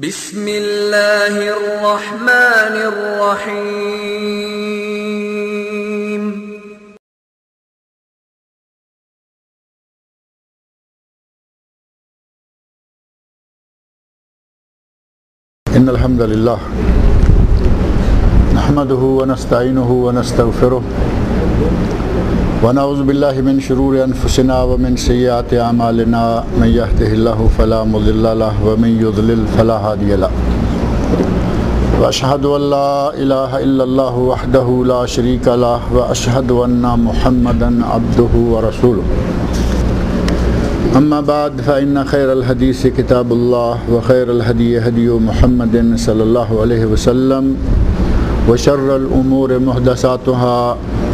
بسم اللہ الرحمن الرحیم۔ ان الحمد للہ نحمده ونستعینه ونستغفره ونعوذ باللہ من شرور انفسنا ومن سیئات اعمالنا من یهده اللہ فلا مضل له ومن یضلل فلا هادی له واشهد ان لا الہ الا اللہ وحدہ لا شریک له واشهد ان محمدا عبدہ ورسولہ۔ اما بعد فإن خیر الحدیث کتاب اللہ وخیر الہدی ہدی محمد صلی اللہ علیہ وسلم وشر الامور محدثاتها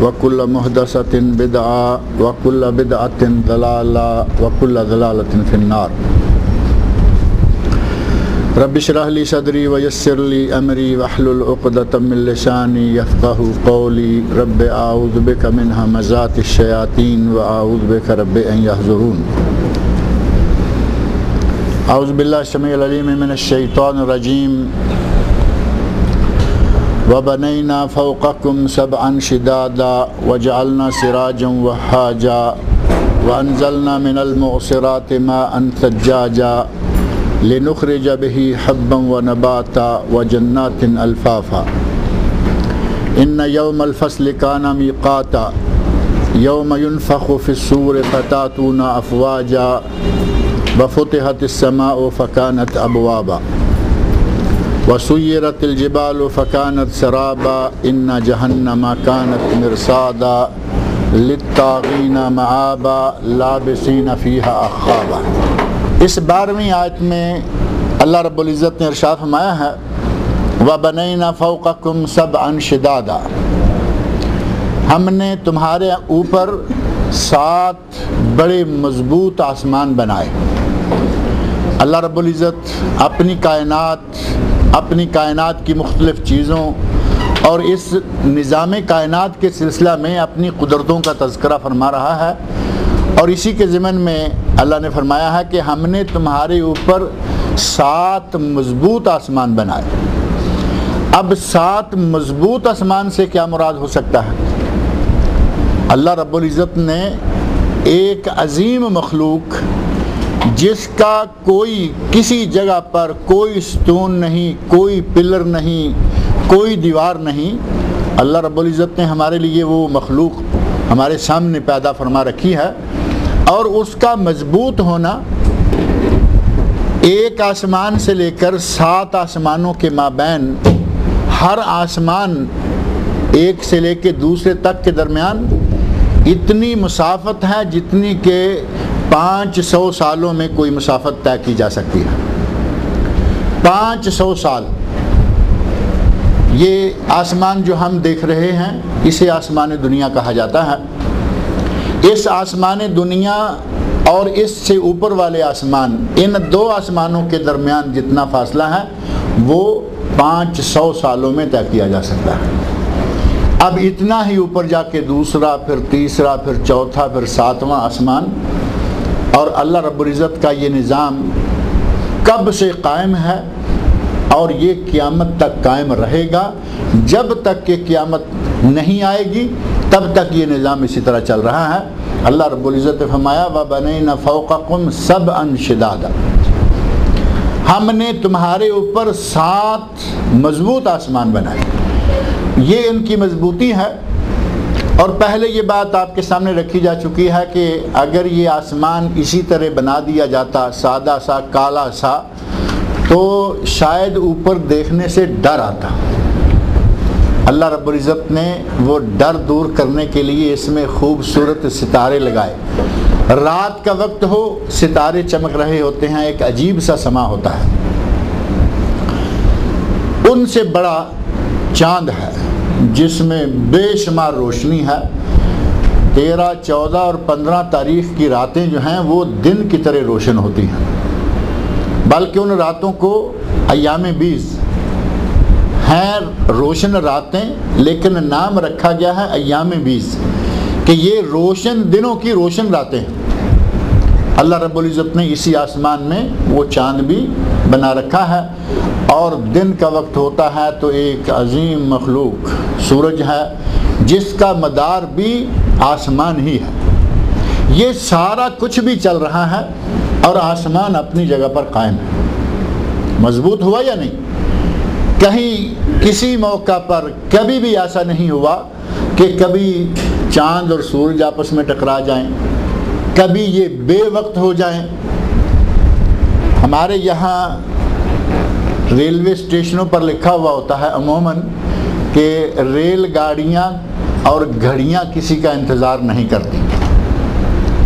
وکل محدثۃ بدعہ وکل بدعۃ ضلالہ وکل ضلالۃ فی النار۔ رب اشرح لی صدری ویسر لی امری واحلل عقدۃ من لسانی یفقهوا قولی رب اعوذ بک من همزات الشیاطین واعوذ بک رب ان یحضرون۔ اعوذ باللہ السمیع العلیم من الشیطان الرجیم۔ وَبَنَيْنَا فَوْقَكُمْ سَبْعًا شِدَادًا وَجَعَلْنَا سِرَاجًا وَهَّاجًا وَأَنزَلْنَا مِنَ الْمُعْصِرَاتِ مَاءً ثَجَّاجًا لِنُخْرِجَ بِهِ حَبًّا وَنَبَاتًا وَجَنَّاتٍ أَلْفَافًا إِنَّ يَوْمَ الْفَصْلِ كَانَ مِيقَاتًا يَوْمَ يُنفَخُ فِي الصُّورِ فَتَأْتُونَ أَفْوَاجًا وَفُتِحَتِ السَّمَاءُ فَكَانَتْ أَبْوَابًا وَسُيِّرَتِ الْجِبَالُ فَكَانَتْ سَرَابًا إِنَّ جَهَنَّمَ كَانَتْ مِرْصَادًا لِلطَّاغِينَ مَآبًا لَابِسِينَ فِيهَا أَحْقَابًا۔ اس 12ویں آیت میں اللہ رب العزت نے ارشاد فرمایا ہے وَبَنَيْنَا فَوْقَكُمْ سَبْعًا شِدَادًا، ہم نے تمہارے اوپر 7 بڑے مضبوط آسمان بنائے۔ اللہ رب العزت اپنی کائنات کی مختلف چیزوں اور اس نظام کائنات کے سلسلہ میں اپنی قدرتوں کا تذکرہ فرما رہا ہے، اور اسی کے ضمن میں اللہ نے فرمایا ہے کہ ہم نے تمہارے اوپر 7 مضبوط آسمان بنائے۔ اب 7 مضبوط آسمان سے کیا مراد ہو سکتا ہے؟ اللہ رب العزت نے ایک عظیم مخلوق جس کا کوئی کسی جگہ پر کوئی ستون نہیں، کوئی پلر نہیں، کوئی دیوار نہیں، اللہ رب العزت نے ہمارے لیے وہ مخلوق ہمارے سامنے پیدا فرما رکھی ہے، اور اس کا مضبوط ہونا ایک آسمان سے لے کر 7 آسمانوں کے مابین، ہر آسمان ایک سے لے کے دوسرے تک کے درمیان اتنی مسافت ہے جتنی کہ 500 سالوں میں کوئی مسافت طے کی جا سکتی ہے۔ 500 سال یہ آسمان جو ہم دیکھ رہے ہیں اسے آسمان دنیا کہا جاتا ہے۔ اس آسمان دنیا اور اس سے اوپر والے آسمان، ان 2 آسمانوں کے درمیان جتنا فاصلہ ہے وہ 500 سالوں میں طے کیا جا سکتا ہے۔ اب اتنا ہی اوپر جا کے دوسرا، پھر تیسرا، پھر چوتھا، پھر 7واں آسمان، اور اللہ رب العزت کا یہ نظام کب سے قائم ہے اور یہ قیامت تک قائم رہے گا۔ جب تک کہ قیامت نہیں آئے گی تب تک یہ نظام اسی طرح چل رہا ہے۔ اللہ رب العزت نے فرمایا وَبَنَيْنَا فَوْقَكُمْ سَبْعًا شِدَادًا، ہم نے تمہارے اوپر 7 مضبوط آسمان بنائے۔ یہ ان کی مضبوطی ہے، اور پہلے یہ بات آپ کے سامنے رکھی جا چکی ہے کہ اگر یہ آسمان اسی طرح بنا دیا جاتا سادہ سا کالا سا تو شاید اوپر دیکھنے سے ڈر آتا۔ اللہ رب العزت نے وہ ڈر دور کرنے کے لیے اس میں خوبصورت ستارے لگائے۔ رات کا وقت ہو، ستارے چمک رہے ہوتے ہیں، ایک عجیب سا سما ہوتا ہے۔ ان سے بڑا چاند ہے جس میں بے شمار روشنی ہے۔ 13، 14 اور 15 تاریخ کی راتیں جو ہیں وہ دن کی طرح روشن ہوتی ہیں، بلکہ ان راتوں کو ایام 20 ہیں، روشن راتیں، لیکن نام رکھا گیا ہے ایام 20 کہ یہ روشن دنوں کی روشن راتیں ہیں۔ اللہ رب العزت نے اسی آسمان میں وہ چاند بھی بنا رکھا ہے، اور دن کا وقت ہوتا ہے تو ایک عظیم مخلوق سورج ہے جس کا مدار بھی آسمان ہی ہے۔ یہ سارا کچھ بھی چل رہا ہے اور آسمان اپنی جگہ پر قائم ہے۔ مضبوط ہوا یا نہیں؟ کہیں کسی موقع پر کبھی بھی ایسا نہیں ہوا کہ کبھی چاند اور سورج آپس میں ٹکرا جائیں، کبھی یہ بے وقت ہو جائیں۔ ہمارے یہاں ریلوے اسٹیشنوں پر لکھا ہوا ہوتا ہے عموماً کہ ریل گاڑیاں اور گھڑیاں کسی کا انتظار نہیں کرتی۔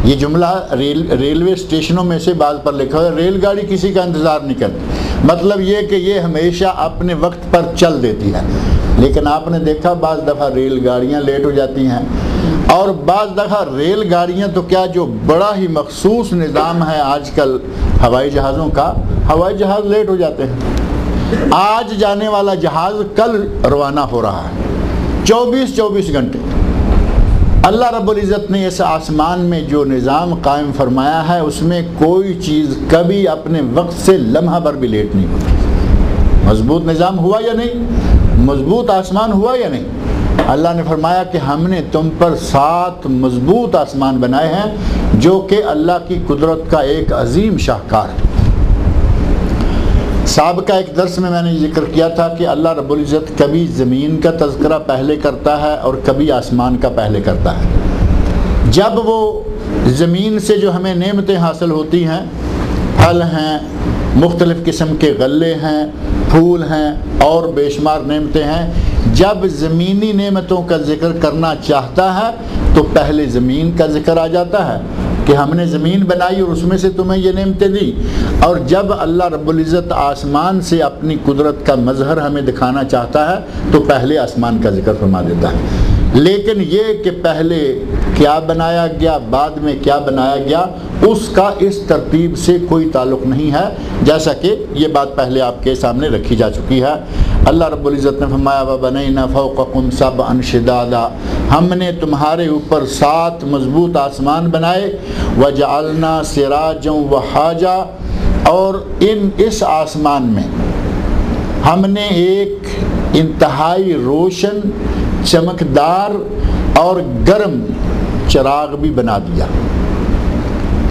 یہ جملہ ریلوے اسٹیشنوں میں سے بعض پر لکھا ہوا ہے، ریل گاڑی کسی کا انتظار نہیں کرتی، مطلب یہ کہ یہ ہمیشہ اپنے وقت پر چل دیتی ہے۔ لیکن آپ نے دیکھا بعض دفعہ ریل گاڑیاں لیٹ ہو جاتی ہیں، اور بعض دفعہ ریل گاڑیاں تو کیا، جو بڑا ہی مخصوص نظام ہے آج کل ہوائی جہازوں کا، ہوائی جہاز لیٹ ہو جاتے ہیں۔ آج جانے والا جہاز کل روانہ ہو رہا ہے، 24 گھنٹے۔ اللہ رب العزت نے اس آسمان میں جو نظام قائم فرمایا ہے اس میں کوئی چیز کبھی اپنے وقت سے لمحہ بھر بھی لیٹ نہیں ہوتی۔ مضبوط نظام ہوا یا نہیں؟ مضبوط آسمان ہوا یا نہیں؟ اللہ نے فرمایا کہ ہم نے تم پر 7 مضبوط آسمان بنائے ہیں جو کہ اللہ کی قدرت کا ایک عظیم شاہکار ہے۔ سابقہ ایک درس میں نے ذکر کیا تھا کہ اللہ رب العزت کبھی زمین کا تذکرہ پہلے کرتا ہے اور کبھی آسمان کا پہلے کرتا ہے۔ جب وہ زمین سے جو ہمیں نعمتیں حاصل ہوتی ہیں، پھل ہیں، مختلف قسم کے غلے ہیں، پھول ہیں اور بے شمار نعمتیں ہیں، جب زمینی نعمتوں کا ذکر کرنا چاہتا ہے تو پہلے زمین کا ذکر آ جاتا ہے کہ ہم نے زمین بنائی اور اس میں سے تمہیں یہ نعمتیں دی، اور جب اللہ رب العزت آسمان سے اپنی قدرت کا مظہر ہمیں دکھانا چاہتا ہے تو پہلے آسمان کا ذکر فرما دیتا ہے۔ لیکن یہ کہ پہلے کیا بنایا گیا بعد میں کیا بنایا گیا، اس کا اس ترتیب سے کوئی تعلق نہیں ہے، جیسا کہ یہ بات پہلے آپ کے سامنے رکھی جا چکی ہے۔ اللہ رب العزت نے فرمایا وَبَنَيْنَا فَوْقَكُمْ سَبْعًا شِدَادًا، ہم نے تمہارے اوپر 7 مضبوط آسمان بنائے، وَجَعَلْنَا سِرَاجًا وَحَاجًا، اور اس آسمان میں ہم نے ایک انتہائی روشن، چمکدار اور گرم چراغ بھی بنا دیا۔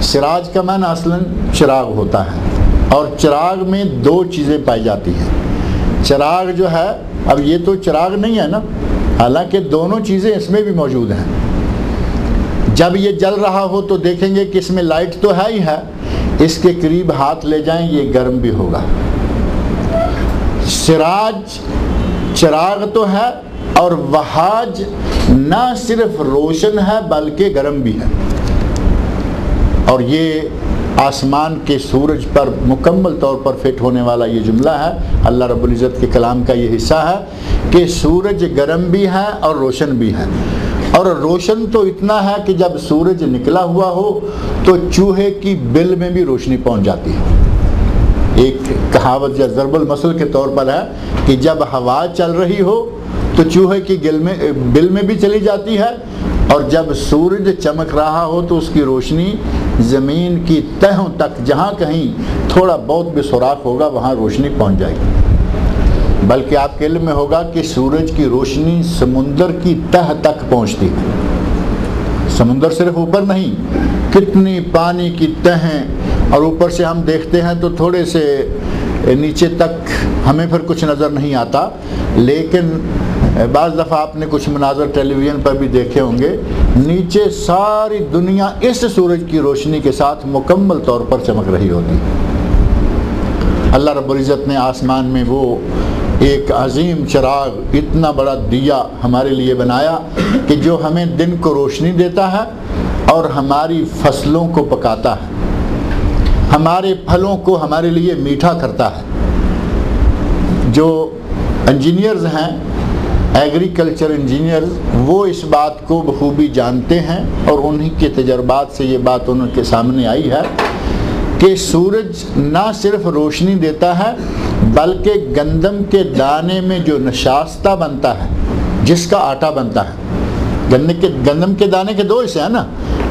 سراج کا معنی اصلاً چراغ ہوتا ہے، اور چراغ میں 2 چیزیں پائی جاتی ہیں۔ چراغ جو ہے، اب یہ تو چراغ نہیں ہے نا، حالانکہ دونوں چیزیں اس میں بھی موجود ہیں۔ جب یہ جل رہا ہو تو دیکھیں گے کہ اس میں لائٹ تو ہے ہی ہے، اس کے قریب ہاتھ لے جائیں یہ گرم بھی ہوگا۔ سراج چراغ تو ہے، اور وہاج نہ صرف روشن ہے بلکہ گرم بھی ہے، اور یہ آسمان کے سورج پر مکمل طور پر فٹ ہونے والا یہ جملہ ہے۔ اللہ رب العزت کے کلام کا یہ حصہ ہے کہ سورج گرم بھی ہے اور روشن بھی ہے، اور روشن تو اتنا ہے کہ جب سورج نکلا ہوا ہو تو چوہے کی بل میں بھی روشنی پہنچ جاتی ہے۔ ایک کہاوت یا ضرب المثل کے طور پر ہے کہ جب ہوا چل رہی ہو تو چوہے کی بل میں بھی چلی جاتی ہے، اور جب سورج چمک رہا ہو تو اس کی روشنی زمین کی تہوں تک، جہاں کہیں تھوڑا بہت بھی سوراخ ہوگا وہاں روشنی پہنچ جائے گی۔ بلکہ آپ کے علم میں ہوگا کہ سورج کی روشنی سمندر کی تہ تک پہنچتی ہے۔ سمندر صرف اوپر نہیں، کتنی پانی کی تہیں، اور اوپر سے ہم دیکھتے ہیں تو تھوڑے سے نیچے تک ہمیں پھر کچھ نظر نہیں آتا، لیکن بعض دفعہ آپ نے کچھ مناظر ٹیلی ویژن پر بھی دیکھے ہوں گے، نیچے ساری دنیا اس سورج کی روشنی کے ساتھ مکمل طور پر چمک رہی ہوتی۔ اللہ رب العزت نے آسمان میں وہ ایک عظیم چراغ، اتنا بڑا دیا ہمارے لیے بنایا کہ جو ہمیں دن کو روشنی دیتا ہے اور ہماری فصلوں کو پکاتا ہے، ہمارے پھلوں کو ہمارے لیے میٹھا کرتا ہے۔ جو انجینئرز ہیں، ایگریکلچر انجینئرز، وہ اس بات کو بخوبی جانتے ہیں، اور انہی کے تجربات سے یہ بات ان کے سامنے آئی ہے کہ سورج نہ صرف روشنی دیتا ہے بلکہ گندم کے دانے میں جو نشاستہ بنتا ہے، جس کا آٹا بنتا ہے، گندم کے دانے کے 2 حصے ہیں نا،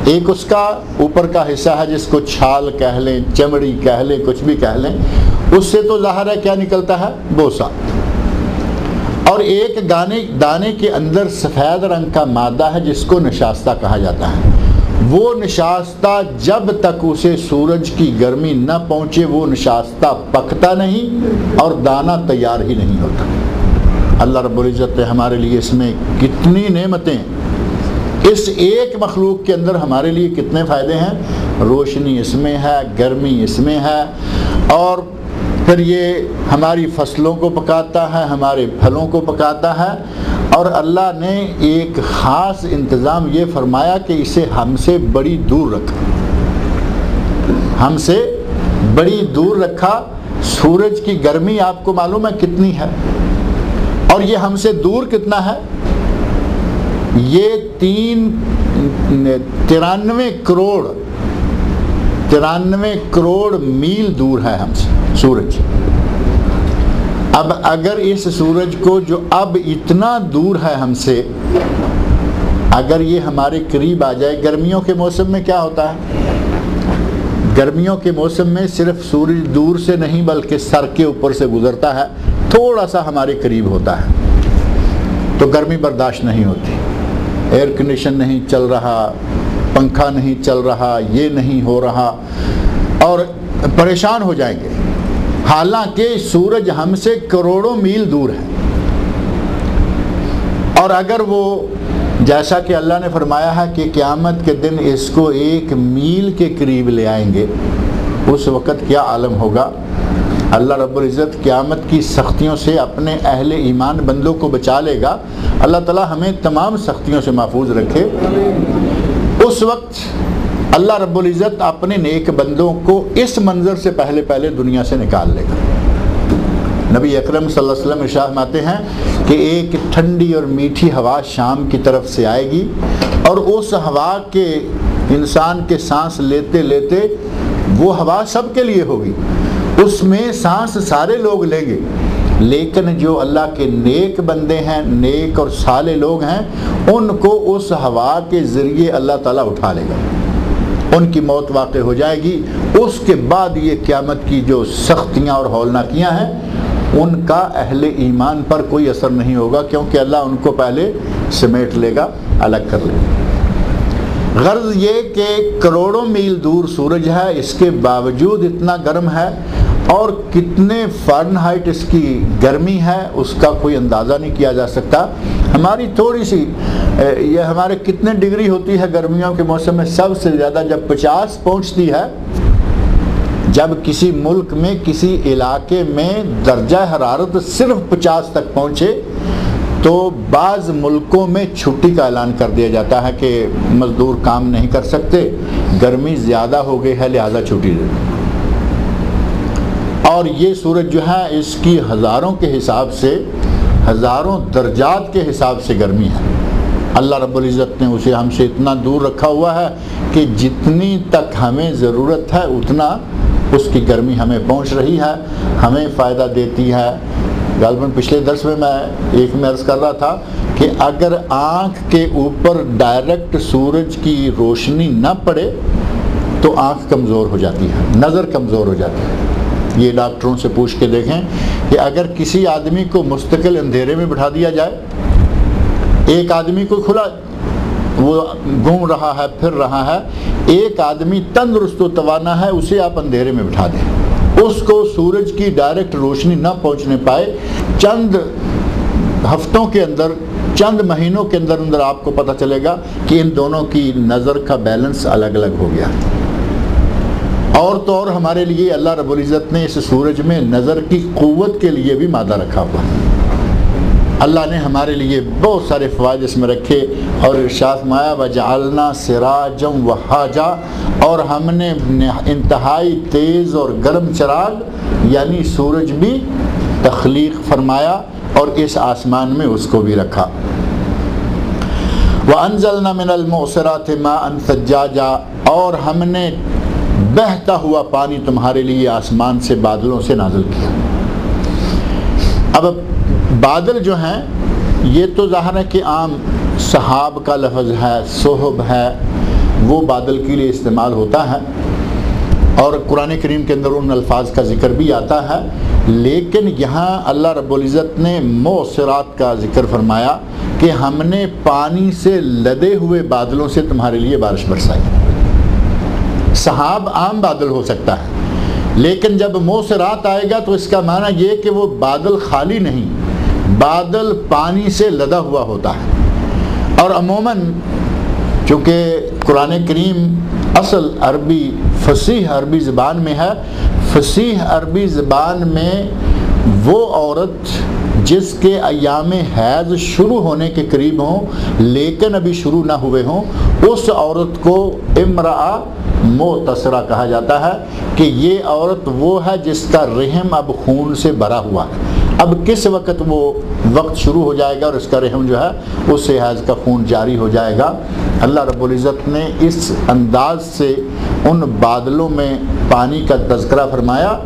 ایک اس کا اوپر کا حصہ ہے جس کو چھال کہہ لیں، چمڑی کہہ لیں، کچھ بھی کہہ لیں، اس سے تو ظاہر ہے کیا نکلتا ہے؟ بوسہ. اور ایک دانے کے اندر سفید رنگ کا مادہ ہے جس کو نشاستہ کہا جاتا ہے. وہ نشاستہ جب تک اسے سورج کی گرمی نہ پہنچے وہ نشاستہ پکتا نہیں اور دانہ تیار ہی نہیں ہوتا. اللہ رب العزت نے ہمارے لیے اس میں کتنی نعمتیں، اس ایک مخلوق کے اندر ہمارے لیے کتنے فائدے ہیں. روشنی اس میں ہے، گرمی اس میں ہے، اور پھر یہ ہماری فصلوں کو پکاتا ہے، ہمارے پھلوں کو پکاتا ہے. اور اللہ نے ایک خاص انتظام یہ فرمایا کہ اسے ہم سے بڑی دور رکھا، ہم سے بڑی دور رکھا. سورج کی گرمی آپ کو معلوم ہے کتنی ہے، اور یہ ہم سے دور کتنا ہے؟ یہ 93 کروڑ میل دور ہے ہم سے سورج. اب اگر اس سورج کو جو اب اتنا دور ہے ہم سے، اگر یہ ہمارے قریب آ جائے. گرمیوں کے موسم میں کیا ہوتا ہے؟ گرمیوں کے موسم میں صرف سورج دور سے نہیں بلکہ سر کے اوپر سے گزرتا ہے، تھوڑا سا ہمارے قریب ہوتا ہے تو گرمی برداشت نہیں ہوتی. ایئر کنڈیشن نہیں چل رہا، پنکھا نہیں چل رہا، یہ نہیں ہو رہا، اور پریشان ہو جائیں گے. حالانکہ سورج ہم سے کروڑوں میل دور ہے. اور اگر وہ، جیسا کہ اللہ نے فرمایا ہے کہ قیامت کے دن اس کو 1 میل کے قریب لے آئیں گے، اس وقت کیا عالم ہوگا. اللہ رب العزت قیامت کی سختیوں سے اپنے اہل ایمان بندوں کو بچا لے گا. اللہ تعالی ہمیں تمام سختیوں سے محفوظ رکھے. اس وقت اللہ رب العزت اپنے نیک بندوں کو اس منظر سے پہلے دنیا سے نکال لے گا. نبی اکرم صلی اللہ علیہ وسلم ارشاد فرماتے ہیں کہ ایک ٹھنڈی اور میٹھی ہوا شام کی طرف سے آئے گی، اور اس ہوا کے انسان کے سانس لیتے لیتے وہ ہوا سب کے لیے ہوگی، اس میں سانس سارے لوگ لیں گے، لیکن جو اللہ کے نیک بندے ہیں، نیک اور صالح لوگ ہیں، ان کو اس ہوا کے ذریعے اللہ تعالیٰ اٹھا لے گا، ان کی موت واقع ہو جائے گی. اس کے بعد یہ قیامت کی جو سختیاں اور ہولناکیاں ہیں ان کا اہل ایمان پر کوئی اثر نہیں ہوگا، کیونکہ اللہ ان کو پہلے سمیٹ لے گا، الگ کر لے گا. غرض یہ کہ کروڑوں میل دور سورج ہے، اس کے باوجود اتنا گرم ہے، اور کتنے فارنہائٹ اس کی گرمی ہے اس کا کوئی اندازہ نہیں کیا جا سکتا. ہماری تھوڑی سی، یہ ہمارے کتنے ڈگری ہوتی ہے گرمیوں کے موسم میں؟ سب سے زیادہ جب 50 پہنچتی ہے، جب کسی ملک میں کسی علاقے میں درجہ حرارت صرف 50 تک پہنچے تو بعض ملکوں میں چھٹی کا اعلان کر دیا جاتا ہے کہ مزدور کام نہیں کر سکتے، گرمی زیادہ ہو گئی ہے لہذا چھٹی دے. اور یہ سورج جو ہے اس کی ہزاروں کے حساب سے، ہزاروں درجات کے حساب سے گرمی ہے. اللہ رب العزت نے اسے ہم سے اتنا دور رکھا ہوا ہے کہ جتنی تک ہمیں ضرورت ہے اتنا اس کی گرمی ہمیں پہنچ رہی ہے، ہمیں فائدہ دیتی ہے. غالباً پچھلے درس میں میں عرض کر رہا تھا کہ اگر آنکھ کے اوپر ڈائریکٹ سورج کی روشنی نہ پڑے تو آنکھ کمزور ہو جاتی ہے، نظر کمزور ہو جاتی ہے. یہ ڈاکٹروں سے پوچھ کے دیکھیں کہ اگر کسی آدمی کو مستقل اندھیرے میں بٹھا دیا جائے، ایک آدمی کو کھلا وہ گھوم رہا ہے، پھر رہا ہے، ایک آدمی تندرست و توانا ہے، اسے آپ اندھیرے میں بٹھا دیں، اس کو سورج کی ڈائریکٹ روشنی نہ پہنچنے پائے، چند ہفتوں کے اندر، چند مہینوں کے اندر اندر آپ کو پتہ چلے گا کہ ان دونوں کی نظر کا بیلنس الگ الگ ہو گیا. اور تو اور ہمارے لیے اللہ رب العزت نے اس سورج میں نظر کی قوت کے لیے بھی مادہ رکھا ہوا ہے. اللہ نے ہمارے لیے بہت سارے فوائد اس میں رکھے، اور ارشاد فرمایا وَجَعَلْنَا سِرَاجًا وَهَّاجًا، اور ہم نے انتہائی تیز اور گرم چراغ یعنی سورج بھی تخلیق فرمایا اور اس آسمان میں اس کو بھی رکھا. وَأَنزَلْنَا مِنَ الْمُعْصِرَاتِ مَاءً ثَجَّاجًا، اور ہم نے بہتا ہوا پانی تمہارے لیے آسمان سے بادلوں سے نازل کیا. اب بادل جو ہیں یہ تو ظاہر ہے کہ عام سحاب کا لفظ ہے، سحب ہے، وہ بادل کے لیے استعمال ہوتا ہے، اور قرآن کریم کے اندر ان الفاظ کا ذکر بھی آتا ہے، لیکن یہاں اللہ رب العزت نے موسرات کا ذکر فرمایا کہ ہم نے پانی سے لدے ہوئے بادلوں سے تمہارے لیے بارش برسائی۔ سحاب عام بادل ہو سکتا ہے، لیکن جب موسرات آئے گا تو اس کا معنی یہ کہ وہ بادل خالی نہیں، بادل پانی سے لدا ہوا ہوتا ہے۔ اور عموماً چونکہ قرآن کریم اصل عربی فصیح عربی زبان میں ہے، فصیح عربی زبان میں وہ عورت جس کے ایام حیض شروع ہونے کے قریب ہوں لیکن ابھی شروع نہ ہوئے ہوں، اس عورت کو امرأہ موتصرہ کہا جاتا ہے کہ یہ عورت وہ ہے جس کا رحم اب خون سے بھرا ہوا ہے۔ اب کس وقت وہ وقت شروع ہو جائے گا اور اس کا رحم جو ہے اس سے حیض کا خون جاری ہو جائے گا۔ اللہ رب العزت نے اس انداز سے ان بادلوں میں پانی کا تذکرہ فرمایا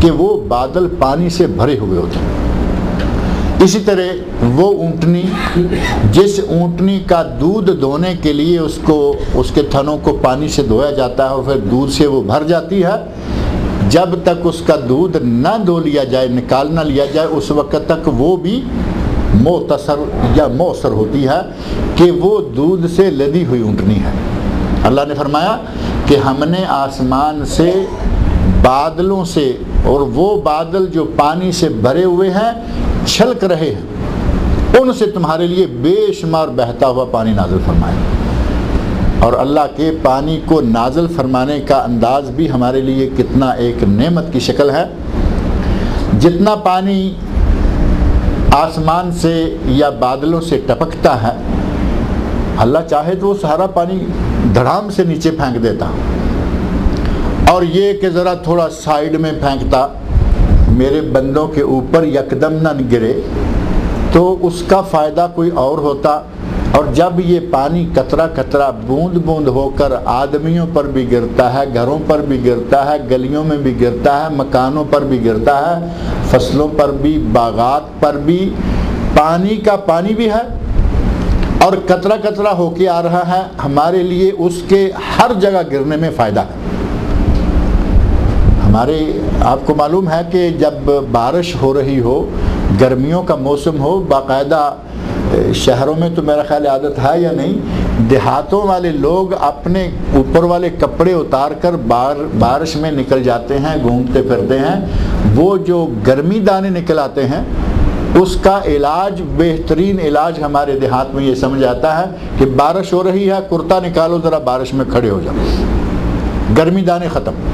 کہ وہ بادل پانی سے بھرے ہوئے ہوتے ہیں۔ اسی طرح وہ اونٹنی جس اونٹنی کا دودھ دھونے کے لیے اس کے تھنوں کو پانی سے دھویا جاتا ہے اور پھر دودھ سے وہ بھر جاتی ہے، جب تک اس کا دودھ نہ دھو لیا جائے، نکال نہ لیا جائے، اس وقت تک وہ بھی موتصر یا موثر ہوتی ہے کہ وہ دودھ سے لدی ہوئی اونٹنی ہے۔ اللہ نے فرمایا کہ ہم نے آسمان سے بادلوں سے، اور وہ بادل جو پانی سے بھرے ہوئے ہیں چھلک رہے ہیں، ان سے تمہارے لیے بے شمار بہتا ہوا پانی نازل فرمایا۔ اور اللہ کے پانی کو نازل فرمانے کا انداز بھی ہمارے لیے کتنا ایک نعمت کی شکل ہے۔ جتنا پانی آسمان سے یا بادلوں سے ٹپکتا ہے، اللہ چاہے تو وہ سارا پانی دھڑام سے نیچے پھینک دیتا، اور یہ کہ ذرا تھوڑا سائیڈ میں پھینکتا، میرے بندوں کے اوپر یکدم نہ گرے، تو اس کا فائدہ کوئی اور ہوتا۔ اور جب یہ پانی قطرہ قطرہ بوند بوند ہو کر آدمیوں پر بھی گرتا ہے، گھروں پر بھی گرتا ہے، گلیوں میں بھی گرتا ہے، مکانوں پر بھی گرتا ہے، فصلوں پر بھی، باغات پر بھی، پانی کا پانی بھی ہے اور قطرہ قطرہ ہو کے آ رہا ہے، ہمارے لیے اس کے ہر جگہ گرنے میں فائدہ ہے۔ آپ کو معلوم ہے کہ جب بارش ہو رہی ہو، گرمیوں کا موسم ہو، باقاعدہ شہروں میں تو میرا خیال عادت ہے یا نہیں، دیہاتوں والے لوگ اپنے اوپر والے کپڑے اتار کر بارش میں نکل جاتے ہیں، گھومتے پھرتے ہیں۔ وہ جو گرمی دانے نکل آتے ہیں، اس کا علاج، بہترین علاج ہمارے دیہات میں یہ سمجھ آتا ہے کہ بارش ہو رہی ہے، کرتا نکالو، ذرا بارش میں کھڑے ہو جاؤ، گرمی دانے ختم۔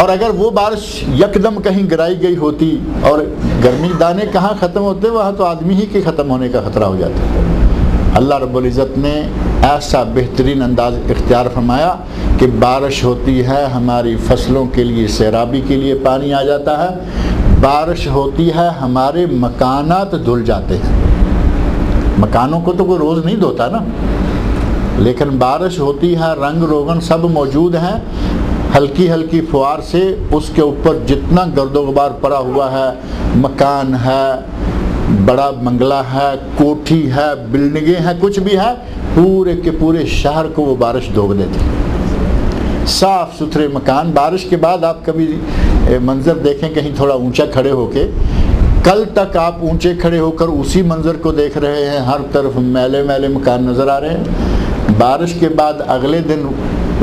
اور اگر وہ بارش یکدم کہیں گرائی گئی ہوتی اور گرمی دانے کہاں ختم ہوتے، وہاں تو آدمی ہی کے ختم ہونے کا خطرہ ہو جاتا۔ اللہ رب العزت نے ایسا بہترین انداز اختیار فرمایا کہ بارش ہوتی ہے، ہماری فصلوں کے لیے، سیرابی کے لیے پانی آ جاتا ہے، بارش ہوتی ہے، ہمارے مکانات دھل جاتے ہیں۔ مکانوں کو تو کوئی روز نہیں دھوتا نا، لیکن بارش ہوتی ہے، رنگ روغن سب موجود ہیں، ہلکی ہلکی فوار سے اس کے اوپر جتنا گرد و غبار پڑا ہوا ہے، مکان ہے، بڑا بنگلہ ہے، کوٹھی ہے، بلڈنگیں ہیں، کچھ بھی ہے، پورے کے پورے شہر کو وہ بارش دوگ دیتی ہے۔ صاف ستھرے مکان۔ بارش کے بعد آپ کبھی منظر دیکھیں کہیں تھوڑا اونچا کھڑے ہو کے، کل تک آپ اونچے کھڑے ہو کر اسی منظر کو دیکھ رہے ہیں، ہر طرف میلے میلے مکان نظر آ رہے ہیں۔ بارش کے بعد اگلے دن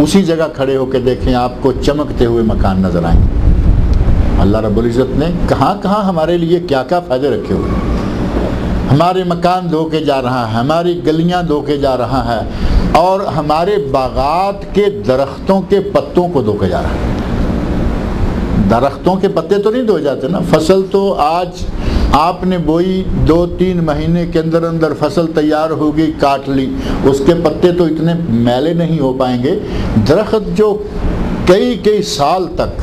اسی جگہ کھڑے ہو کے دیکھیں، آپ کو چمکتے ہوئے مکان نظر آئیں گے۔ اللہ رب العزت نے کہاں کہاں ہمارے لیے کیا کیا فائدے رکھے ہوئے ہیں۔ ہمارے مکان دھو کے جا رہا ہے، ہماری گلیاں دھو کے جا رہا ہے، اور ہمارے باغات کے درختوں کے پتوں کو دھو کے جا رہا ہے۔ درختوں کے پتے تو نہیں دھوئے جاتے نا، فصل تو آج آپ نے بوئی، 2-3 مہینے کے اندر اندر فصل تیار ہوگی، کاٹ لی، اس کے پتے تو اتنے میلے نہیں ہو پائیں گے۔ درخت جو کئی سال تک،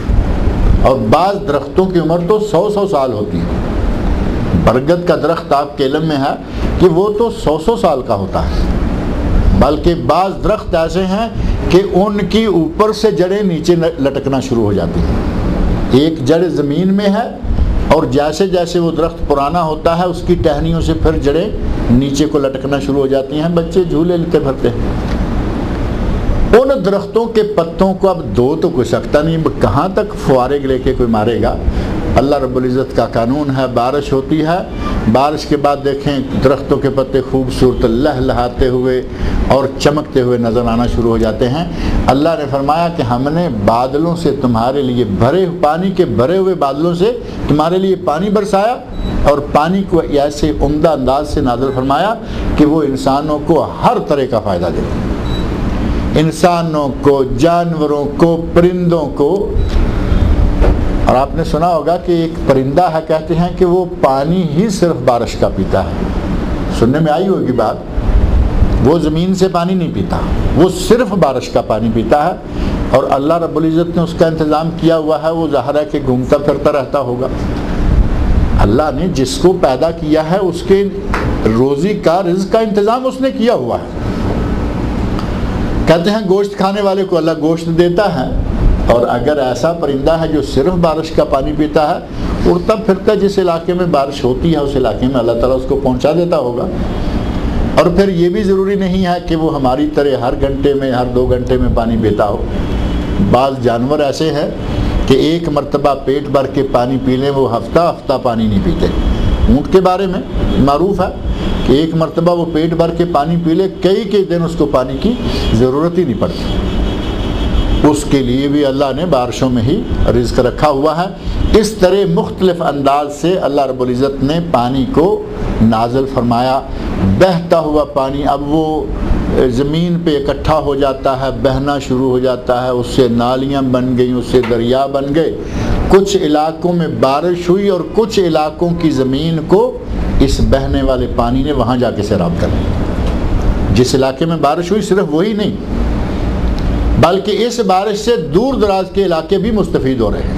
اور بعض درختوں کی عمر تو 100 سال ہوتی ہے۔ برگد کا درخت آپ کے علم میں ہے کہ وہ تو 100 سال کا ہوتا ہے، بلکہ بعض درخت ایسے ہیں کہ ان کی اوپر سے جڑیں نیچے لٹکنا شروع ہو جاتی ہیں۔ ایک جڑ زمین میں ہے، اور جیسے جیسے وہ درخت پرانا ہوتا ہے، اس کی ٹہنیوں سے پھر جڑیں نیچے کو لٹکنا شروع ہو جاتی ہیں، بچے جھولے لیتے پھرتے ہیں۔ ان درختوں کے پتوں کو اب دھو تو کوئی سکتا نہیں، کہاں تک فوارے لے کے کوئی مارے گا؟ اللہ رب العزت کا قانون ہے، بارش ہوتی ہے، بارش کے بعد دیکھیں درختوں کے پتے خوبصورت لہلہاتے ہوئے اور چمکتے ہوئے نظر آنا شروع ہو جاتے ہیں۔ اللہ نے فرمایا کہ ہم نے بادلوں سے تمہارے لیے پانی کے بھرے ہوئے بادلوں سے تمہارے لیے پانی برسایا، اور پانی کو ایسے عمدہ انداز سے نازل فرمایا کہ وہ انسانوں کو ہر طرح کا فائدہ دے، انسانوں کو، جانوروں کو، پرندوں کو۔ اور آپ نے سنا ہوگا کہ ایک پرندہ ہے، کہتے ہیں کہ وہ پانی ہی صرف بارش کا پیتا ہے، سننے میں آئی ہوگی بات، وہ زمین سے پانی نہیں پیتا، وہ صرف بارش کا پانی پیتا ہے، اور اللہ رب العزت نے اس کا انتظام کیا ہوا ہے، وہ ظاہر ہے کہ گھومتا پھرتا رہتا ہوگا۔ اللہ نے جس کو پیدا کیا ہے اس کے روزی کا، رزق کا انتظام اس نے کیا ہوا ہے۔ کہتے ہیں گوشت کھانے والے کو اللہ گوشت دیتا ہے، اور اگر ایسا پرندہ ہے جو صرف بارش کا پانی پیتا ہے، اڑتا پھرتا جس علاقے میں بارش ہوتی ہے اس علاقے میں اللہ تعالیٰ اس کو پہنچا دیتا ہوگا۔ اور پھر یہ بھی ضروری نہیں ہے کہ وہ ہماری طرح ہر گھنٹے میں، ہر 2 گھنٹے میں پانی پیتا ہو۔ بعض جانور ایسے ہیں کہ ایک مرتبہ پیٹ بھر کے پانی پی لیں، وہ ہفتہ ہفتہ پانی نہیں پیتے۔ اونٹ کے بارے میں معروف ہے کہ ایک مرتبہ وہ پیٹ بھر کے پانی پی لے، کئی دن اس کو پانی کی ضرورت ہی نہیں پڑتی۔ اس کے لیے بھی اللہ نے بارشوں میں ہی رزق رکھا ہوا ہے۔ اس طرح مختلف انداز سے اللہ رب العزت نے پانی کو نازل فرمایا۔ بہتا ہوا پانی اب وہ زمین پہ اکٹھا ہو جاتا ہے، بہنا شروع ہو جاتا ہے، اس سے نالیاں بن گئیں، اس سے دریا بن گئے۔ کچھ علاقوں میں بارش ہوئی اور کچھ علاقوں کی زمین کو اس بہنے والے پانی نے وہاں جا کے سیراب کر لیا۔ جس علاقے میں بارش ہوئی صرف وہی نہیں، بلکہ اس بارش سے دور دراز کے علاقے بھی مستفید ہو رہے ہیں۔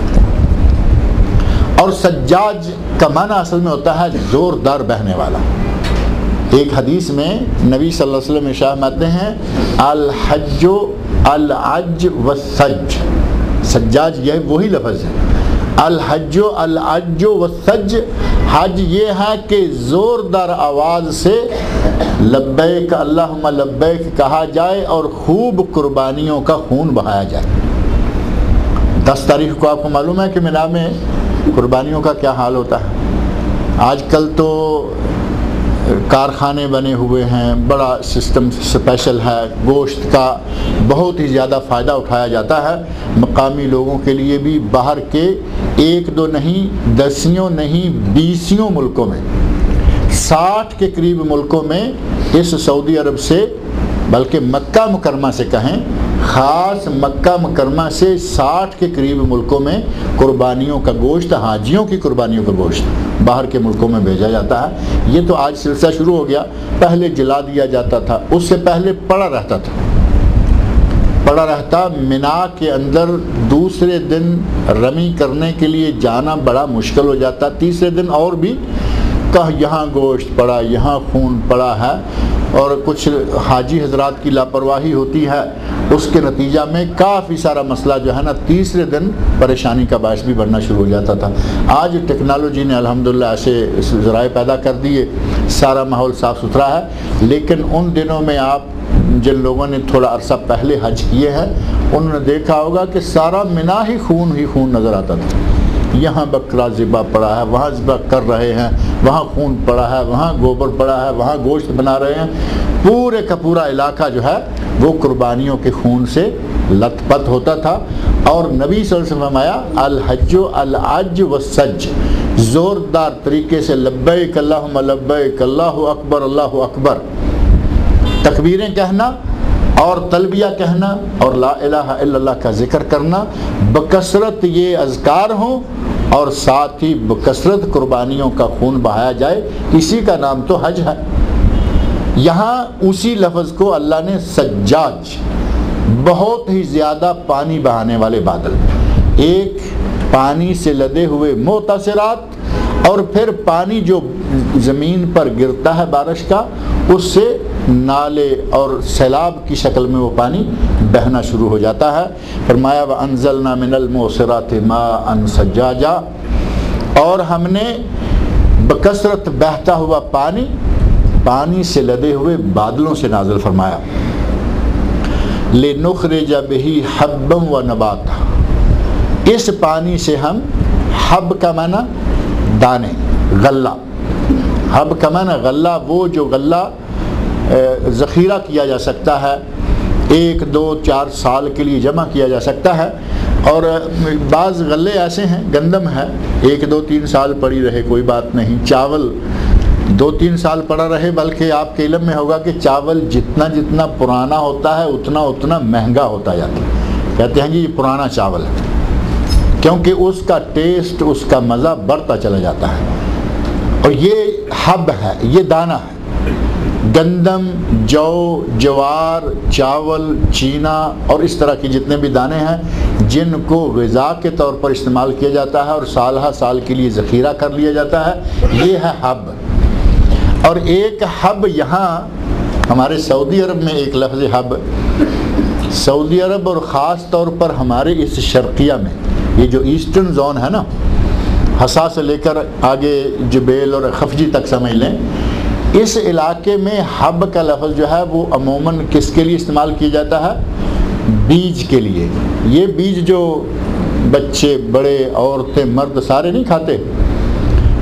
اور سجاج کا معنی اصل میں ہوتا ہے زوردار بہنے والا۔ ایک حدیث میں نبی صلی اللہ علیہ وسلم ارشاد فرماتے ہیں الحج العج والسج، سجاج یہ وہی لفظ ہے، الحج العج والسج۔ حج یہ ہے کہ زوردار آواز سے لبیک اللہم لبیک کہا جائے اور خوب قربانیوں کا خون بہایا جائے۔ 10 تاریخ کو آپ کو معلوم ہے کہ مینا میں قربانیوں کا کیا حال ہوتا ہے۔ آج کل تو کارخانے بنے ہوئے ہیں، بڑا سسٹم اسپیشل ہے، گوشت کا بہت ہی زیادہ فائدہ اٹھایا جاتا ہے۔ مقامی لوگوں کے لیے بھی باہر کے 1-2 نہیں، 10 نہیں، 20 ملکوں میں، 60 کے قریب ملکوں میں اس سعودی عرب سے، بلکہ مکہ مکرمہ سے کہیں، خاص مکہ مکرمہ سے 60 کے قریب ملکوں میں قربانیوں کا گوشت، حاجیوں کی قربانیوں کا گوشت باہر کے ملکوں میں بھیجا جاتا ہے۔ یہ تو آج سلسلہ شروع ہو گیا، پہلے جلا دیا جاتا تھا، اس سے پہلے پڑا رہتا مینا کے اندر۔ دوسرے دن رمی کرنے کے لیے جانا بڑا مشکل ہو جاتا، تیسرے دن اور بھی یہاں گوشت پڑا، یہاں خون پڑا ہے، اور کچھ حاجی حضرات کی لاپرواہی ہوتی ہے، اس کے نتیجہ میں کافی سارا مسئلہ جو ہے نا تیسرے دن پریشانی کا باعث بھی بننا شروع ہو جاتا تھا۔ آج ٹیکنالوجی نے الحمدللہ ایسے ذرائع پیدا کر دیے، سارا ماحول صاف ستھرا ہے، لیکن ان دنوں میں آپ جن لوگوں نے تھوڑا عرصہ پہلے حج کیے ہیں انہوں نے دیکھا ہوگا کہ سارا مینا ہی خون نظر آتا تھا۔ یہاں بکرا ذبح پڑا ہے، وہاں ذبح کر رہے ہیں، وہاں خون پڑا ہے، وہاں گوبر پڑا ہے، وہاں گوشت بنا رہے ہیں۔ پورے کا پورا علاقہ جو ہے وہ قربانیوں کے خون سے لت پت ہوتا تھا۔ اور نبی صلی اللہ علیہ وسلم فرمایا الحج العج والسج، زوردار طریقے سے لبیک اللہم لبیک، اللہ اکبر اللہ اکبر، تکبیریں کہنا اور تلبیہ کہنا اور لا الہ الا اللہ کا ذکر کرنا، بکثرت یہ اذکار ہوں اور ساتھ ہی بکثرت قربانیوں کا خون بہایا جائے، اسی کا نام تو حج ہے۔ یہاں اسی لفظ کو اللہ نے سجاج، بہت ہی زیادہ پانی بہانے والے بادل، ایک پانی سے لدے ہوئے متصرات، اور پھر پانی جو زمین پر گرتا ہے بارش کا، اس سے نالے اور سیلاب کی شکل میں وہ پانی بہنا شروع ہو جاتا ہے۔ فرمایا وَأَنزَلْنَا مِنَ الْمُعْصِرَاتِ مَاءً ثَجَّاجًا، اور ہم نے بکثرت بہتا ہوا پانی سے لدے ہوئے بادلوں سے نازل فرمایا۔ لنخرج بہ حبا و نباتا، اس پانی سے ہم، حب کا معنی دانے، غلہ، حب کا معنی غلہ، وہ جو غلہ ذخیرہ کیا جا سکتا ہے، 1 2 4 سال کے لیے جمع کیا جا سکتا ہے۔ اور بعض غلے ایسے ہیں، گندم ہے 1 2 3 سال پڑی رہے کوئی بات نہیں، چاول 2 3 سال پڑا رہے، بلکہ آپ کے علم میں ہوگا کہ چاول جتنا جتنا پرانا ہوتا ہے اتنا اتنا مہنگا ہوتا جاتا ہے۔ کہتے ہیں جی یہ پرانا چاول ہے، کیونکہ اس کا ٹیسٹ، اس کا مزہ بڑھتا چلا جاتا ہے۔ اور یہ حب ہے، یہ دانہ ہے۔ گندم، جو، جوار، چاول، چینا اور اس طرح کے جتنے بھی دانے ہیں جن کو غذا کے طور پر استعمال کیا جاتا ہے اور سال ہر سال کے لیے ذخیرہ کر لیا جاتا ہے، یہ ہے حب۔ اور ایک حب یہاں ہمارے سعودی عرب میں ایک لفظ حب، سعودی عرب اور خاص طور پر ہمارے اس شرقیہ میں، یہ جو ایسٹرن زون ہے نا، حسا سے لے کر آگے جبیل اور خفجی تک سمجھ لیں، اس علاقے میں حب کا لفظ جو ہے وہ عموماً کس کے لیے استعمال کیا جاتا ہے؟ بیج کے لیے۔ یہ بیج جو بچے، بڑے، عورتیں، مرد سارے نہیں کھاتے،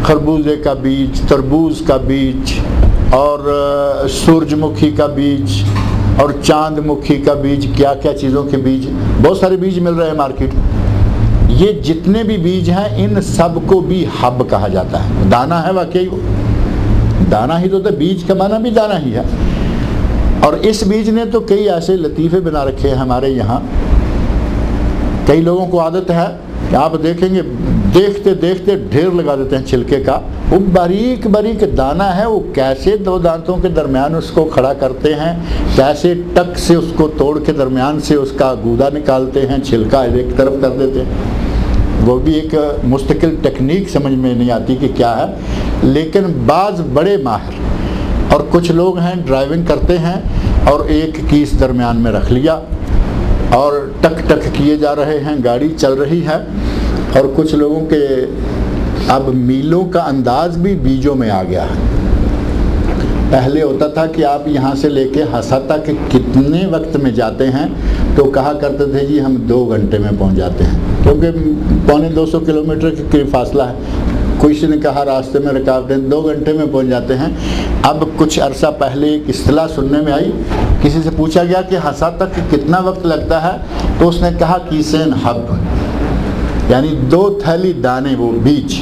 خربوزے کا بیج، تربوز کا بیج، اور سورج مکھی کا بیج، اور چاند مکھی کا بیج، کیا کیا چیزوں کے بیج، بہت سارے بیج مل رہے ہیں مارکیٹ۔ یہ جتنے بھی بیج ہیں ان سب کو بھی حب کہا جاتا ہے۔ دانہ ہے واقعی، دانہ ہی تو بیج کا معنی بھی دانہ ہی ہے۔ اور اس بیج نے تو کئی ایسے لطیفے بنا رکھے ہیں ہمارے یہاں۔ کئی لوگوں کو عادت ہے کہ آپ دیکھیں گے دیکھتے دیکھتے ڈھیر لگا دیتے ہیں چھلکے کا، وہ باریک باریک دانہ ہے، وہ کیسے 2 دانتوں کے درمیان اس کو کھڑا کرتے ہیں، کیسے ٹک سے اس کو توڑ کے درمیان سے اس کا گودا نکالتے ہیں، چھلکا ایک طرف کر دیتے ہیں۔ وہ بھی ایک مستقل ٹیکنیک سمجھ میں نہیں آتی کہ کیا ہے، لیکن بعض بڑے ماہر، اور کچھ لوگ ہیں ڈرائیونگ کرتے ہیں اور ایک کیس درمیان میں رکھ لیا اور ٹک ٹک کیے جا رہے ہیں، گاڑی چل رہی ہے۔ اور کچھ لوگوں کے اب میلوں کا انداز بھی بیجوں میں آ گیا ہے۔ پہلے ہوتا تھا کہ آپ یہاں سے لے کے ہسا تک کتنے وقت میں جاتے ہیں، تو کہا کرتے تھے جی ہم 2 گھنٹے میں پہنچ جاتے ہیں، کیونکہ 250 کلومیٹر کے قریب فاصلہ ہے۔ کسی نے کہا راستے میں رکاوٹیں، 2 گھنٹے میں پہنچ جاتے ہیں۔ اب کچھ عرصہ پہلے ایک اصطلاح سننے میں آئی، کسی سے پوچھا گیا کہ ہسا تک کتنا وقت لگتا ہے، تو اس نے کہا کیسین حب، یعنی 2 تھیلی دانے، وہ بیج،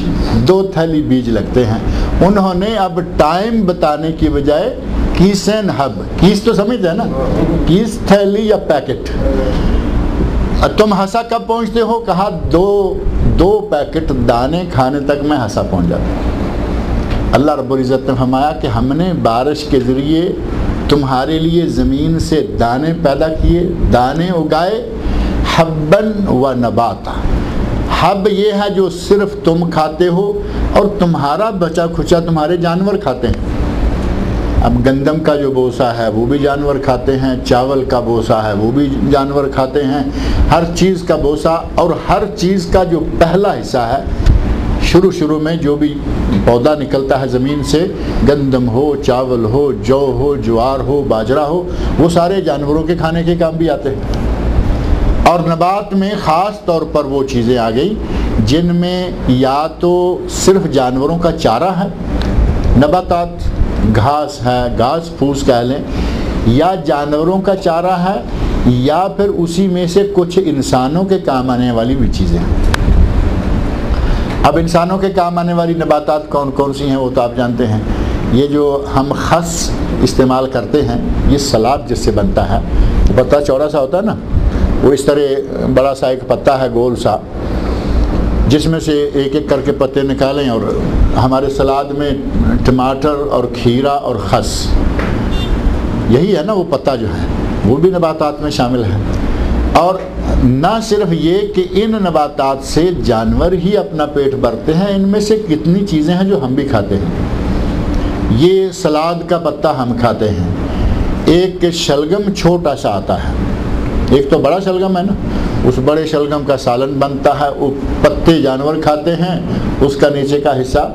2 تھیلی بیج لگتے ہیں۔ انہوں نے اب ٹائم بتانے کی بجائے کیسین حب، کیس تو سمجھتے ہیں نا، کیس تھیلی یا پیکٹ، تم ہسا کب پہنچتے ہو؟ کہا 2 پیکٹ دانے کھانے تک میں ہسا پہنچ جاتا ہوں۔ اللہ رب العزت نے فرمایا کہ ہم نے بارش کے ذریعے تمہارے لیے زمین سے دانے پیدا کیے، دانے اگائے، حبن و نباتا۔ حب یہ ہے جو صرف تم کھاتے ہو اور تمہارا بچا کھچا تمہارے جانور کھاتے ہیں۔ اب گندم کا جو بوسا ہے وہ بھی جانور کھاتے ہیں، چاول کا بوسا ہے وہ بھی جانور کھاتے ہیں، ہر چیز کا بوسا، اور ہر چیز کا جو پہلا حصہ ہے، شروع میں جو بھی پودا نکلتا ہے زمین سے، گندم ہو، چاول ہو، جو ہو، جوار ہو، باجرہ ہو، وہ سارے جانوروں کے کھانے کے کام بھی آتے ہیں۔ اور نبات میں خاص طور پر وہ چیزیں آ گئی جن میں یا تو صرف جانوروں کا چارہ ہے، نباتات، گھاس ہے، گھاس پھوس کہہ لیں، یا جانوروں کا چارہ ہے، یا پھر اسی میں سے کچھ انسانوں کے کام آنے والی بھی چیزیں ہیں۔ اب انسانوں کے کام آنے والی نباتات کون کون سی ہیں وہ تو آپ جانتے ہیں۔ یہ جو ہم خس استعمال کرتے ہیں، یہ سلاد جس سے بنتا ہے، پتا چوڑا سا ہوتا ہے نا، وہ اس طرح بڑا سا ایک پتا ہے گول سا، جس میں سے ایک ایک کر کے پتے نکالیں، اور ہمارے سلاد میں ٹماٹر اور کھیرا اور خس، یہی ہے نا وہ پتا جو ہے، وہ بھی نباتات میں شامل ہے۔ اور نہ صرف یہ کہ ان نباتات سے جانور ہی اپنا پیٹ بھرتے ہیں، ان میں سے کتنی چیزیں ہیں جو ہم بھی کھاتے ہیں۔ یہ سلاد کا پتا ہم کھاتے ہیں، ایک شلگم چھوٹا سا آتا ہے، ایک تو بڑا شلگم ہے نا، اس بڑے شلگم کا سالن بنتا ہے، وہ پتے جانور کھاتے ہیں، اس کا نیچے کا حصہ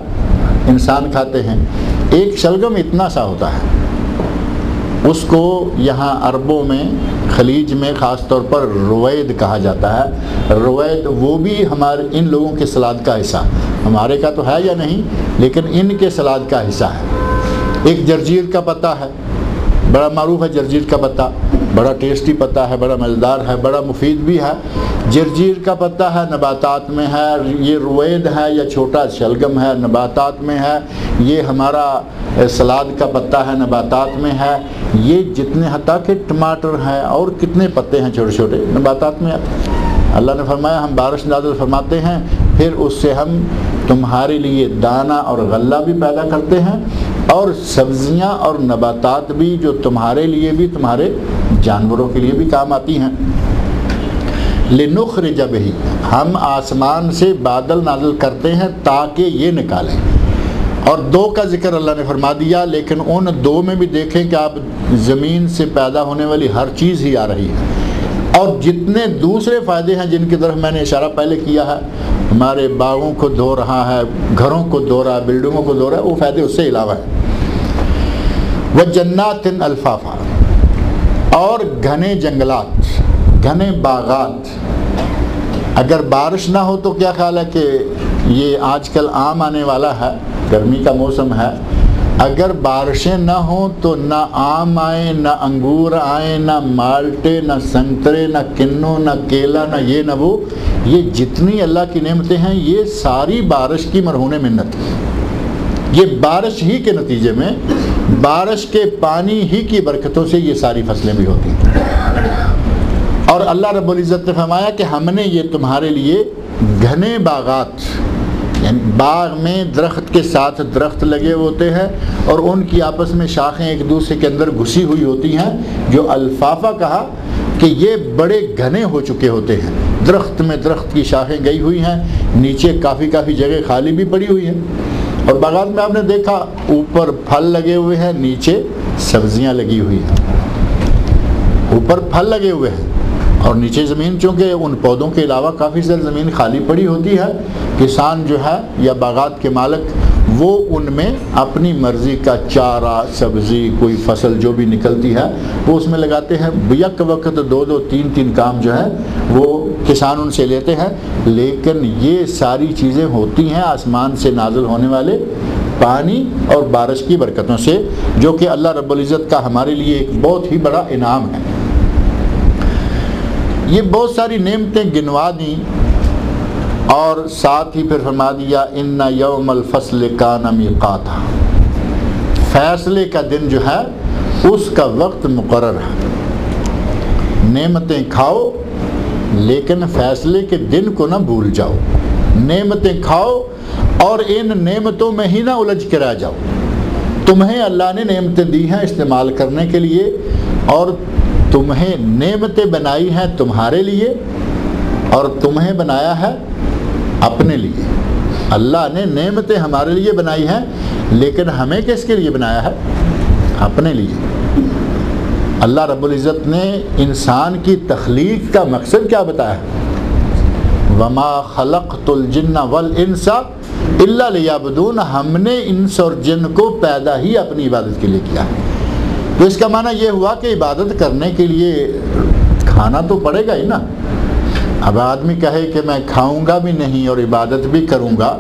انسان کھاتے ہیں۔ ایک شلگم اتنا سا ہوتا ہے، اس کو یہاں عربوں میں خلیج میں خاص طور پر روید کہا جاتا ہے۔ روید وہ بھی ہمارے ان لوگوں کے سلاد کا حصہ، ہمارے کا تو ہے یا نہیں لیکن ان کے سلاد کا حصہ ہے۔ ایک جرجیر کا پتا ہے، بڑا معروف ہے جرجیر کا پتا، بڑا ٹیسٹی پتا ہے، بڑا مزیدار ہے، بڑا مفید بھی ہے۔ جرجیر کا پتا ہے، نباتات میں ہے۔ یہ روید ہے یا چھوٹا شلگم ہے، نباتات میں ہے۔ یہ ہمارا سلاد کا پتا ہے، نباتات میں ہے۔ یہ جتنے حتیٰ کہ ٹماٹر ہیں اور کتنے پتے ہیں چھوٹے چھوٹے، نباتات میں آتے ہیں۔ اللہ نے فرمایا ہم بارش نازل فرماتے ہیں، پھر اس سے ہم تمہارے لیے دانہ اور غلہ بھی پیدا کرتے ہیں، اور سبزیاں اور نباتات بھی جو تمہارے لیے بھی تمہارے جانوروں کے لیے بھی کام آتی ہیں۔ لنخرج بہ، ہم آسمان سے بادل نازل کرتے ہیں تاکہ یہ نکالیں۔ اور دو کا ذکر اللہ نے فرما دیا، لیکن ان دو میں بھی دیکھیں کہ آپ زمین سے پیدا ہونے والی ہر چیز ہی آ رہی ہے، اور جتنے دوسرے فائدے ہیں جن کی طرف میں نے اشارہ پہلے کیا ہے، ہمارے باغوں کو دھو رہا ہے، گھروں کو دھو رہا ہے، بلڈنگوں کو دھو رہا ہے، وہ فائدے اس سے علاوہ ہیں۔ وَجَنَّاتٍ أَلْفَافًا، اور گھنے جنگلات، گھنے باغات۔ اگر بارش نہ ہو تو کیا خیال ہے کہ یہ آج کل عام آنے والا ہے، گرمی کا موسم ہے، اگر بارشیں نہ ہوں تو نہ آم آئیں، نہ انگور آئیں، نہ مالٹے، نہ سنترے، نہ کنو، نہ کیلا، نہ یہ نہ وہ، یہ جتنی اللہ کی نعمتیں ہیں یہ ساری بارش کی مرہون منت ہے۔ یہ بارش ہی کے نتیجے میں، بارش کے پانی ہی کی برکتوں سے یہ ساری فصلیں بھی ہوتی ہیں۔ اور اللہ رب العزت نے فرمایا کہ ہم نے یہ تمہارے لیے گھنے باغات، یعنی باغ میں درخت کے ساتھ درخت لگے ہوتے ہیں اور ان کی آپس میں شاخیں ایک دوسرے کے اندر گھسی ہوئی ہوتی ہیں، جو الفافہ کہا کہ یہ بڑے گھنے ہو چکے ہوتے ہیں۔ درخت میں درخت کی شاخیں گئی ہوئی ہیں، نیچے کافی جگہ خالی بھی پڑی ہوئی ہیں۔ اور باغات میں آپ نے دیکھا اوپر پھل لگے ہوئے ہیں، نیچے سبزیاں لگی ہوئی ہیں۔ اوپر پھل لگے ہوئے ہیں اور نیچے زمین، چونکہ ان پودوں کے علاوہ کافی زیادہ زمین خالی پڑی ہوتی ہے، کسان جو ہے یا باغات کے مالک وہ ان میں اپنی مرضی کا چارہ، سبزی، کوئی فصل جو بھی نکلتی ہے وہ اس میں لگاتے ہیں۔ یک وقت دو تین کام جو ہے وہ کسان ان سے لیتے ہیں، لیکن یہ ساری چیزیں ہوتی ہیں آسمان سے نازل ہونے والے پانی اور بارش کی برکتوں سے، جو کہ اللہ رب العزت کا ہمارے لیے ایک بہت ہی بڑا انعام ہے۔ یہ بہت ساری نعمتیں گنوا دیں اور ساتھ ہی پھر فرما دیا ان یوم الفصل کان میقاتا، فیصلے کا دن جو ہے اس کا وقت مقرر ہے۔ نعمتیں کھاؤ لیکن فیصلے کے دن کو نہ بھول جاؤ، نعمتیں کھاؤ اور ان نعمتوں میں ہی نہ الجھ کے رہ جاؤ۔ تمہیں اللہ نے نعمتیں دی ہیں استعمال کرنے کے لیے، اور تمہیں نعمتیں بنائی ہیں تمہارے لیے، اور تمہیں بنایا ہے اپنے لیے۔ اللہ نے نعمتیں ہمارے لیے بنائی ہیں، لیکن ہمیں کس کے لیے بنایا ہے؟ اپنے لیے۔ اللہ رب العزت نے انسان کی تخلیق کا مقصد کیا بتایا ہے؟ وما خلقت الجن والانس الا لیعبدون، ہم نے انس اور جن کو پیدا ہی اپنی عبادت کے لیے کیا ہے۔ تو اس کا معنی یہ ہوا کہ عبادت کرنے کے لیے کھانا تو پڑے گا ہی نا۔ اب آدمی کہے کہ میں کھاؤں گا بھی نہیں اور عبادت بھی کروں گا،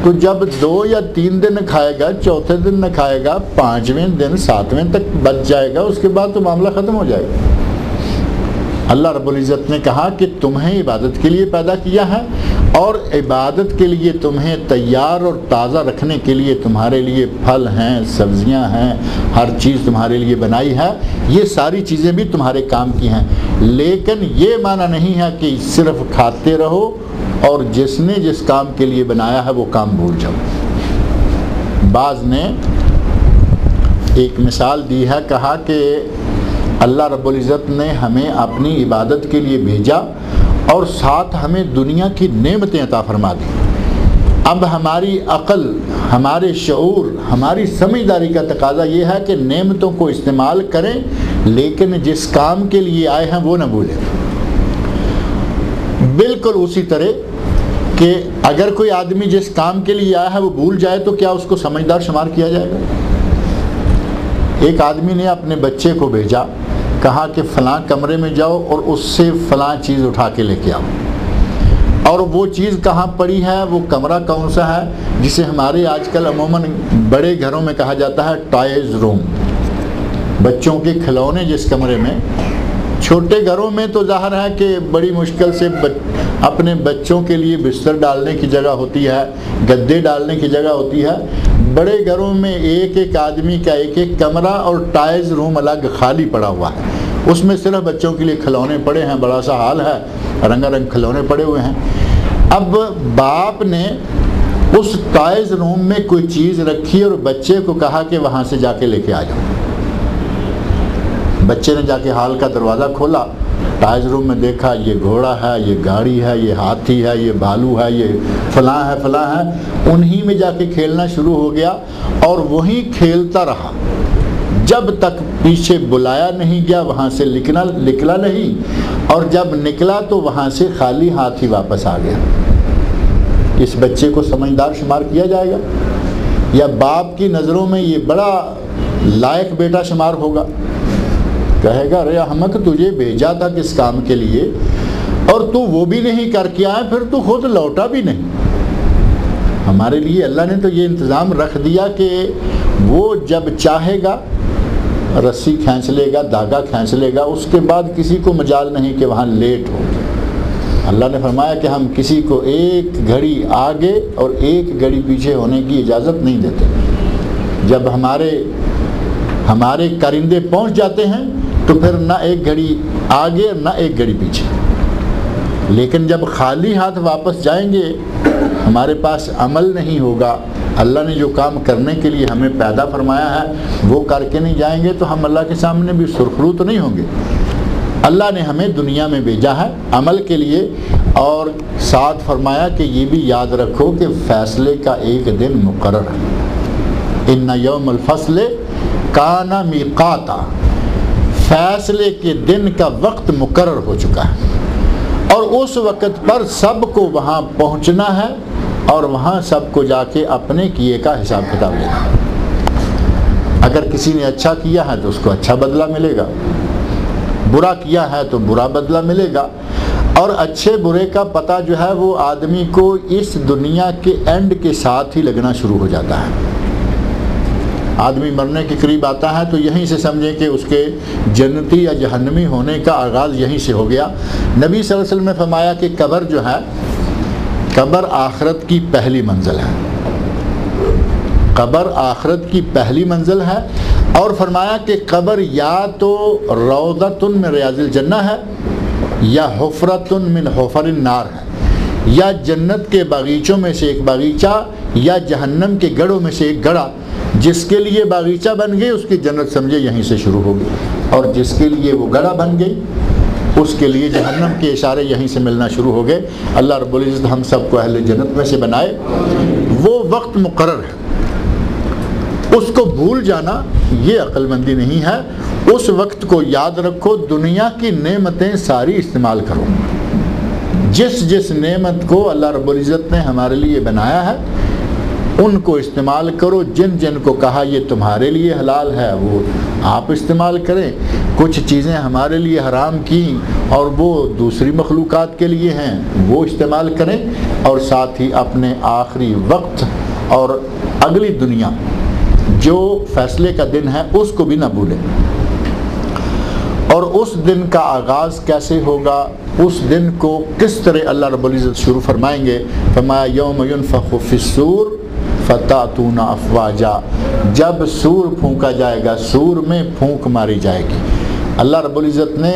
تو جب 2 یا 3 دن کھائے گا، چوتھے دن نہ کھائے گا، 5ویں دن 7ویں تک بچ جائے گا، اس کے بعد تو معاملہ ختم ہو جائے گا۔ اللہ رب العزت نے کہا کہ تمہیں عبادت کے لیے پیدا کیا ہے، اور عبادت کے لیے تمہیں تیار اور تازہ رکھنے کے لیے تمہارے لیے پھل ہیں، سبزیاں ہیں، ہر چیز تمہارے لیے بنائی ہے۔ یہ ساری چیزیں بھی تمہارے کام کی ہیں، لیکن یہ معنی نہیں ہے کہ صرف کھاتے رہو اور جس نے جس کام کے لیے بنایا ہے وہ کام بھول جاؤ۔ بعض نے ایک مثال دی ہے، کہا کہ اللہ رب العزت نے ہمیں اپنی عبادت کے لیے بھیجا اور ساتھ ہمیں دنیا کی نعمتیں عطا فرما دی۔ اب ہماری عقل، ہمارے شعور، ہماری سمجھداری کا تقاضا یہ ہے کہ نعمتوں کو استعمال کریں، لیکن جس کام کے لیے آئے ہیں وہ نہ بھولیں۔ بالکل اسی طرح کہ اگر کوئی آدمی جس کام کے لیے آیا ہے وہ بھول جائے تو کیا اس کو سمجھدار شمار کیا جائے گا؟ ایک آدمی نے اپنے بچے کو بھیجا، کہا کہ فلاں کمرے میں جاؤ اور اس سے فلاں چیز اٹھا کے لے کے آؤ، اور وہ چیز کہاں پڑی ہے، وہ کمرہ کون سا ہے، جسے ہمارے آج کل عموماً بڑے گھروں میں کہا جاتا ہے ٹوائز روم، بچوں کے کھلونے جس کمرے میں۔ چھوٹے گھروں میں تو ظاہر ہے کہ بڑی مشکل سے اپنے بچوں کے لیے بستر ڈالنے کی جگہ ہوتی ہے، گدے ڈالنے کی جگہ ہوتی ہے۔ بڑے گھروں میں ایک ایک آدمی کا ایک ایک کمرہ اور ٹائز روم الگ خالی پڑا ہوا ہے، اس میں صرف بچوں کے لیے کھلونے پڑے ہیں، بڑا سا ہال ہے، رنگا رنگ کھلونے پڑے ہوئے ہیں۔ اب باپ نے اس ٹائز روم میں کوئی چیز رکھی اور بچے کو کہا کہ وہاں سے جا کے لے کے آ جاؤ۔ بچے نے جا کے ہال کا دروازہ کھولا، ٹائز روم میں دیکھا یہ گھوڑا ہے، یہ گاڑی ہے، یہ ہاتھی ہے، یہ بھالو ہے، یہ فلاں ہے فلاں ہے، انہی میں جا کے کھیلنا شروع ہو گیا اور وہیں کھیلتا رہا جب تک پیچھے بلایا نہیں گیا، وہاں سے نکلا نہیں، اور جب نکلا تو وہاں سے خالی ہاتھ ہی واپس آ گیا۔ اس بچے کو سمجھدار شمار کیا جائے گا یا باپ کی نظروں میں یہ بڑا لائق بیٹا شمار ہوگا؟ کہے گا ارے احمق، تجھے بھیجا تھا کس کام کے لیے اور تو وہ بھی نہیں کر کے آیا، پھر تو خود لوٹا بھی نہیں۔ ہمارے لیے اللہ نے تو یہ انتظام رکھ دیا کہ وہ جب چاہے گا رسی کھینچ لے گا، دھاگا کھینچ لے گا، اس کے بعد کسی کو مجال نہیں کہ وہاں لیٹ ہو۔ اللہ نے فرمایا کہ ہم کسی کو ایک گھڑی آگے اور ایک گھڑی پیچھے ہونے کی اجازت نہیں دیتے۔ جب ہمارے کرندے پہنچ جاتے ہیں تو پھر نہ ایک گھڑی آگے نہ ایک گھڑی پیچھے، لیکن جب خالی ہاتھ واپس جائیں گے ہمارے پاس عمل نہیں ہوگا، اللہ نے جو کام کرنے کے لیے ہمیں پیدا فرمایا ہے وہ کر کے نہیں جائیں گے تو ہم اللہ کے سامنے بھی سرخرو تو نہیں ہوں گے۔ اللہ نے ہمیں دنیا میں بھیجا ہے عمل کے لیے، اور ساتھ فرمایا کہ یہ بھی یاد رکھو کہ فیصلے کا ایک دن مقرر ہے۔ ان یوم الفصل کان میقاتا، فیصلے کے دن کا وقت مقرر ہو چکا ہے اور اس وقت پر سب کو وہاں پہنچنا ہے اور وہاں سب کو جا کے اپنے کیے کا حساب کتاب لینا ہے۔ اگر کسی نے اچھا کیا ہے تو اس کو اچھا بدلہ ملے گا، برا کیا ہے تو برا بدلہ ملے گا، اور اچھے برے کا پتہ جو ہے وہ آدمی کو اس دنیا کے اینڈ کے ساتھ ہی لگنا شروع ہو جاتا ہے۔ آدمی مرنے کے قریب آتا ہے تو یہیں سے سمجھیں کہ اس کے جنتی یا جہنمی ہونے کا آغاز یہیں سے ہو گیا۔ نبی صلی اللہ علیہ وسلم نے فرمایا کہ قبر جو ہے، قبر آخرت کی پہلی منزل ہے، قبر آخرت کی پہلی منزل ہے، اور فرمایا کہ قبر یا تو روضۃ من ریاض الجنہ ہے یا حفرۃ من حفر النار ہے، یا جنت کے باغیچوں میں سے ایک باغیچہ یا جہنم کے گڑھوں میں سے ایک گڑھا۔ جس کے لیے باغیچہ بن گئی اس کی جنت سمجھے یہیں سے شروع ہوگی، اور جس کے لیے وہ گڑھا بن گئی اس کے لیے جہنم کے اشارے یہیں سے ملنا شروع ہو گئے۔ اللہ رب العزت ہم سب کو اہل جنت میں سے بنائے۔ وہ وقت مقرر ہے، اس کو بھول جانا یہ عقل مندی نہیں ہے۔ اس وقت کو یاد رکھو، دنیا کی نعمتیں ساری استعمال کرو، جس نعمت کو اللہ رب العزت نے ہمارے لیے بنایا ہے ان کو استعمال کرو۔ جن کو کہا یہ تمہارے لیے حلال ہے وہ آپ استعمال کریں، کچھ چیزیں ہمارے لیے حرام کی اور وہ دوسری مخلوقات کے لیے ہیں وہ استعمال کریں، اور ساتھ ہی اپنے آخری وقت اور اگلی دنیا جو فیصلے کا دن ہے اس کو بھی نہ بھولیں۔ اور اس دن کا آغاز کیسے ہوگا، اس دن کو کس طرح اللہ رب العزت شروع فرمائیں گے؟ فرمایا یوم ینفخ فی الصور فتأتون افواجا، جب سور پھونکا جائے گا، سور میں پھونک ماری جائے گی۔ اللہ رب العزت نے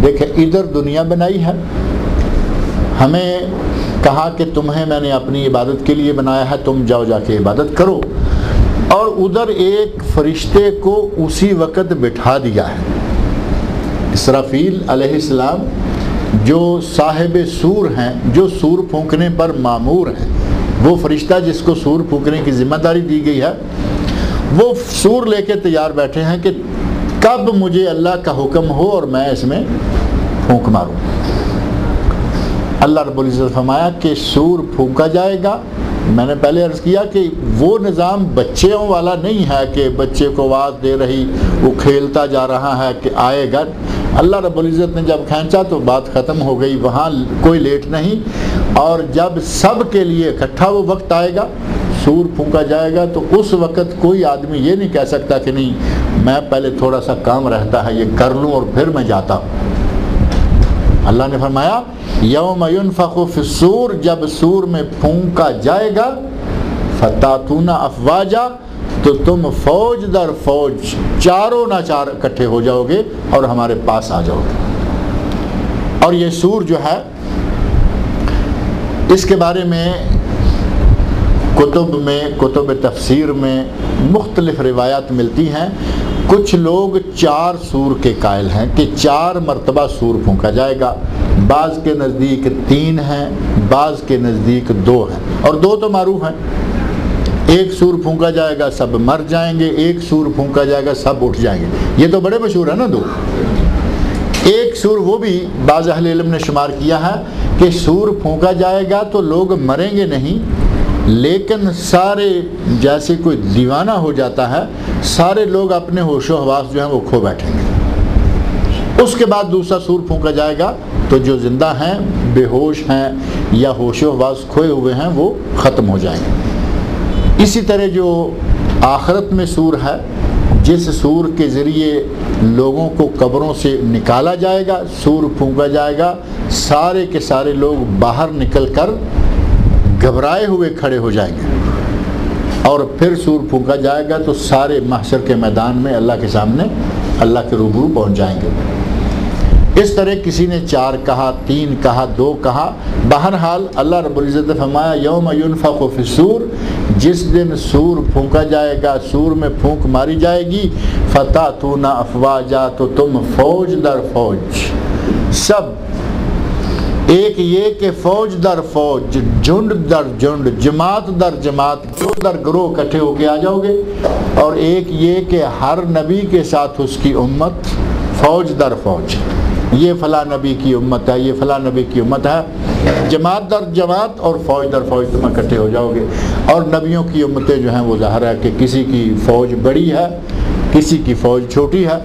دیکھیں ادھر دنیا بنائی ہے، ہمیں کہا کہ تمہیں میں نے اپنی عبادت کے لیے بنایا ہے، تم جاؤ جا کے عبادت کرو، اور ادھر ایک فرشتے کو اسی وقت بٹھا دیا ہے، اسرافیل علیہ السلام، جو صاحب سور ہیں، جو سور پھونکنے پر مامور ہیں، وہ فرشتہ جس کو سور پھونکنے کی ذمہ داری دی گئی ہے، وہ سور لے کے تیار بیٹھے ہیں کہ کب مجھے اللہ کا حکم ہو اور میں اس میں پھونک ماروں۔ اللہ رب العزت فرمایا کہ سور پھونکا جائے گا. میں نے پہلے عرض کیا کہ وہ نظام بچوں والا نہیں ہے کہ بچے کو آواز دے رہی وہ کھیلتا جا رہا ہے کہ آئے گا. اللہ رب العزت نے جب کھینچا تو بات ختم ہو گئی, وہاں کوئی لیٹ نہیں. اور جب سب کے لیے اکٹھا وہ وقت آئے گا, سور پھونکا جائے گا, تو اس وقت کوئی آدمی یہ نہیں کہہ سکتا کہ نہیں میں پہلے تھوڑا سا کام رہتا ہے یہ کر لوں اور پھر میں جاتا ہوں. اللہ نے فرمایا یوم ینفخ فی الصور, جب سور میں پھونکا جائے گا, فتاتون افواجا, تو تم فوج در فوج چاروں ناچار اکٹھے ہو جاؤ گے اور ہمارے پاس آ جاؤ گے. اور یہ سور جو ہے اس کے بارے میں کتب تفسیر میں مختلف روایات ملتی ہیں. کچھ لوگ 4 سور کے قائل ہیں کہ 4 مرتبہ سور پھونکا جائے گا. بعض کے نزدیک 3 ہیں, بعض کے نزدیک 2 ہیں, اور 2 تو معروف ہیں. ایک سور پھونکا جائے گا سب مر جائیں گے, ایک سور پھونکا جائے گا سب اٹھ جائیں گے. یہ تو بڑے مشہور ہیں نا 2. ایک سور وہ بھی بعض اہل علم نے شمار کیا ہے کہ سور پھونکا جائے گا تو لوگ مریں گے نہیں, لیکن سارے جیسے کوئی دیوانہ ہو جاتا ہے, سارے لوگ اپنے ہوش و حواس جو ہیں وہ کھو بیٹھیں گے. اس کے بعد دوسرا سور پھونکا جائے گا تو جو زندہ ہیں, بے ہوش ہیں یا ہوش و حواس کھوئے ہوئے ہیں وہ ختم ہو جائیں گے. اسی طرح جو آخرت میں سور ہے, جس سور کے ذریعے لوگوں کو قبروں سے نکالا جائے گا, سور پھونکا جائے گا, سارے کے سارے لوگ باہر نکل کر گھبرائے ہوئے کھڑے ہو جائیں گے, اور پھر سور پھونکا جائے گا تو سارے محشر کے میدان میں اللہ کے سامنے اللہ کے روبرو پہنچ جائیں گے. اس طرح کسی نے 4 کہا, 3 کہا, 2 کہا. بہرحال اللہ رب العزت نے فرمایا یوم ینفخ فی الصور, جس دن سور پھونکا جائے گا, سور میں پھونک ماری جائے گی, فتاتون افواجا, تو تم فوج در فوج, سب ایک یہ کہ فوج در فوج, جھنڈ در جھنڈ, جماعت در جماعت, گروہ در گروہ اکٹھے ہو کے آ جاؤ گے. اور ایک یہ کہ ہر نبی کے ساتھ اس کی امت, فوج در فوج, یہ فلاں نبی کی امت ہے, یہ فلاں نبی کی امت ہے, جماعت در جماعت اور فوج در فوج تم اکٹھے ہو جاؤ گے. اور نبیوں کی امتیں جو ہیں وہ ظاہر ہے کہ کسی کی فوج بڑی ہے, کسی کی فوج چھوٹی ہے.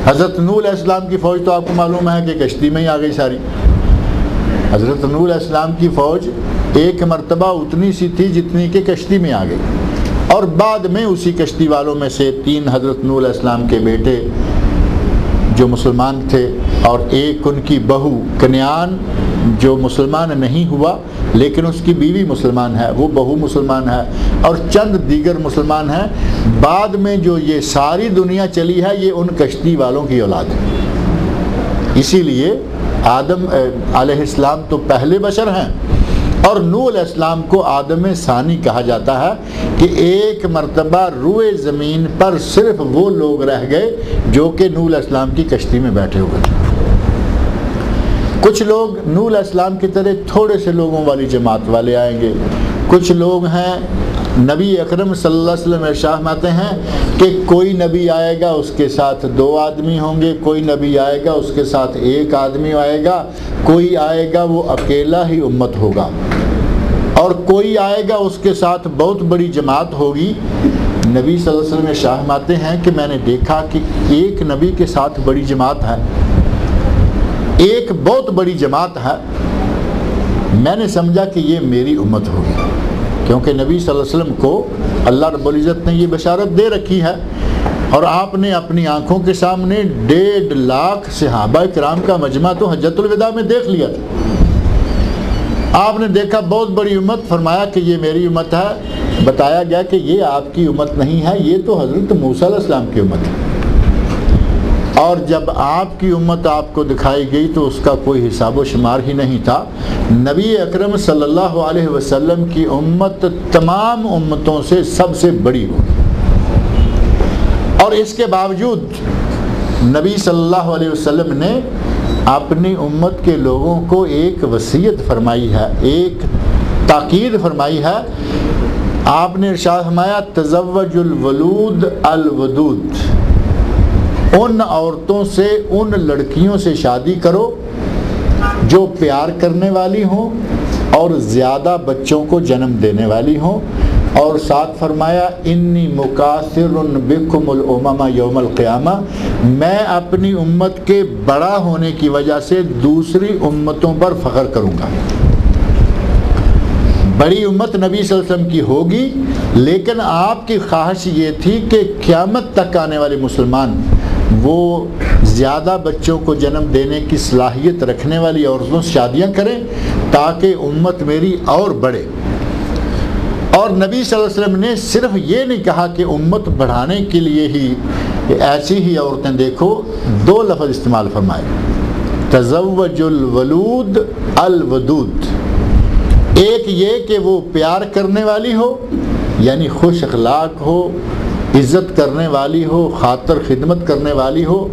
حضرت نوح علیہ السلام کی فوج تو آپ کو معلوم ہے کہ کشتی میں ہی آ گئی ساری. حضرت نوح علیہ السلام کی فوج ایک مرتبہ اتنی سی تھی جتنی کہ کشتی میں آ گئی, اور بعد میں اسی کشتی والوں میں سے 3 حضرت نوح علیہ السلام کے بیٹے جو مسلمان تھے, اور ایک ان کی بہو کنعان جو مسلمان نہیں ہوا لیکن اس کی بیوی مسلمان ہے, وہ بہو مسلمان ہے, اور چند دیگر مسلمان ہیں. بعد میں جو یہ ساری دنیا چلی ہے یہ ان کشتی والوں کی اولاد ہے. اسی لیے آدم علیہ السلام تو پہلے بشر ہیں, اور نوح علیہ السلام کو آدم ثانی کہا جاتا ہے کہ ایک مرتبہ روئے زمین پر صرف وہ لوگ رہ گئے جو کہ نوح علیہ السلام کی کشتی میں بیٹھے ہوئے تھے. کچھ لوگ نوح علیہ السلام کی طرح تھوڑے سے لوگوں والی جماعت والے آئیں گے. کچھ لوگ ہیں, نبی اکرم صلی اللہ علیہ وسلم ارشاد فرماتے ہیں کہ کوئی نبی آئے گا اس کے ساتھ 2 آدمی ہوں گے, کوئی نبی آئے گا اس کے ساتھ 1 آدمی آئے گا, کوئی آئے گا وہ اکیلا ہی امت ہوگا, اور کوئی آئے گا اس کے ساتھ بہت بڑی جماعت ہوگی. نبی صلی اللہ علیہ وسلم ارشاد فرماتے ہیں کہ میں نے دیکھا کہ ایک نبی کے ساتھ بڑی جماعت ہے, ایک بہت بڑی جماعت ہے, میں نے سمجھا کہ یہ میری امت ہوگی, کیونکہ نبی صلی اللہ علیہ وسلم کو اللہ رب العزت نے یہ بشارت دے رکھی ہے, اور آپ نے اپنی آنکھوں کے سامنے 1.5 لاکھ صحابہ کرام کا مجمع تو حجۃ الوداع میں دیکھ لیا تھا. آپ نے دیکھا بہت بڑی امت, فرمایا کہ یہ میری امت ہے. بتایا گیا کہ یہ آپ کی امت نہیں ہے, یہ تو حضرت موسیٰ علیہ السلام کی امت ہے. اور جب آپ کی امت آپ کو دکھائی گئی تو اس کا کوئی حساب و شمار ہی نہیں تھا. نبی اکرم صلی اللہ علیہ وسلم کی امت تمام امتوں سے سب سے بڑی ہوگی, اور اس کے باوجود نبی صلی اللہ علیہ وسلم نے اپنی امت کے لوگوں کو ایک وصیت فرمائی ہے, ایک تاکید فرمائی ہے. آپ نے ارشاد فرمایا تزوج الولود الودود, ان عورتوں سے, ان لڑکیوں سے شادی کرو جو پیار کرنے والی ہوں اور زیادہ بچوں کو جنم دینے والی ہوں، اور ساتھ فرمایا انی مکاثر بکم الامم یوم القیامہ، میں اپنی امت کے بڑا ہونے کی وجہ سے دوسری امتوں پر فخر کروں گا۔ بڑی امت نبی صلی اللہ علیہ وسلم کی ہوگی، لیکن آپ کی خواہش یہ تھی کہ قیامت تک آنے والے مسلمان وہ زیادہ بچوں کو جنم دینے کی صلاحیت رکھنے والی عورتوں سے شادیاں کریں تاکہ امت میری اور بڑھے۔ اور نبی صلی اللہ علیہ وسلم نے صرف یہ نہیں کہا کہ امت بڑھانے کے لیے ہی ایسی ہی عورتیں دیکھو، دو لفظ استعمال فرمائے، تزوج الولود الودود۔ ایک یہ کہ وہ پیار کرنے والی ہو، یعنی خوش اخلاق ہو، عزت کرنے والی ہو، خاطر خدمت کرنے والی ہو،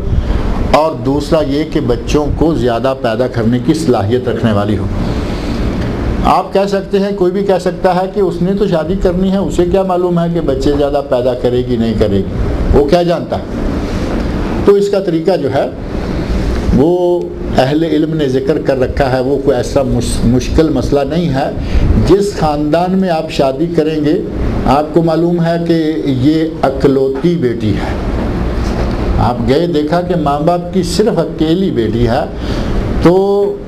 اور دوسرا یہ کہ بچوں کو زیادہ پیدا کرنے کی صلاحیت رکھنے والی ہو۔ آپ کہہ سکتے ہیں، کوئی بھی کہہ سکتا ہے کہ اس نے تو شادی کرنی ہے، اسے کیا معلوم ہے کہ بچے زیادہ پیدا کرے گی نہیں کرے گی، وہ کیا جانتا ہے؟ تو اس کا طریقہ جو ہے وہ اہل علم نے ذکر کر رکھا ہے، وہ کوئی ایسا مشکل مسئلہ نہیں ہے۔ جس خاندان میں آپ شادی کریں گے، آپ کو معلوم ہے کہ یہ اکلوتی بیٹی ہے، آپ گئے دیکھا کہ ماں باپ کی صرف اکیلی بیٹی ہے، تو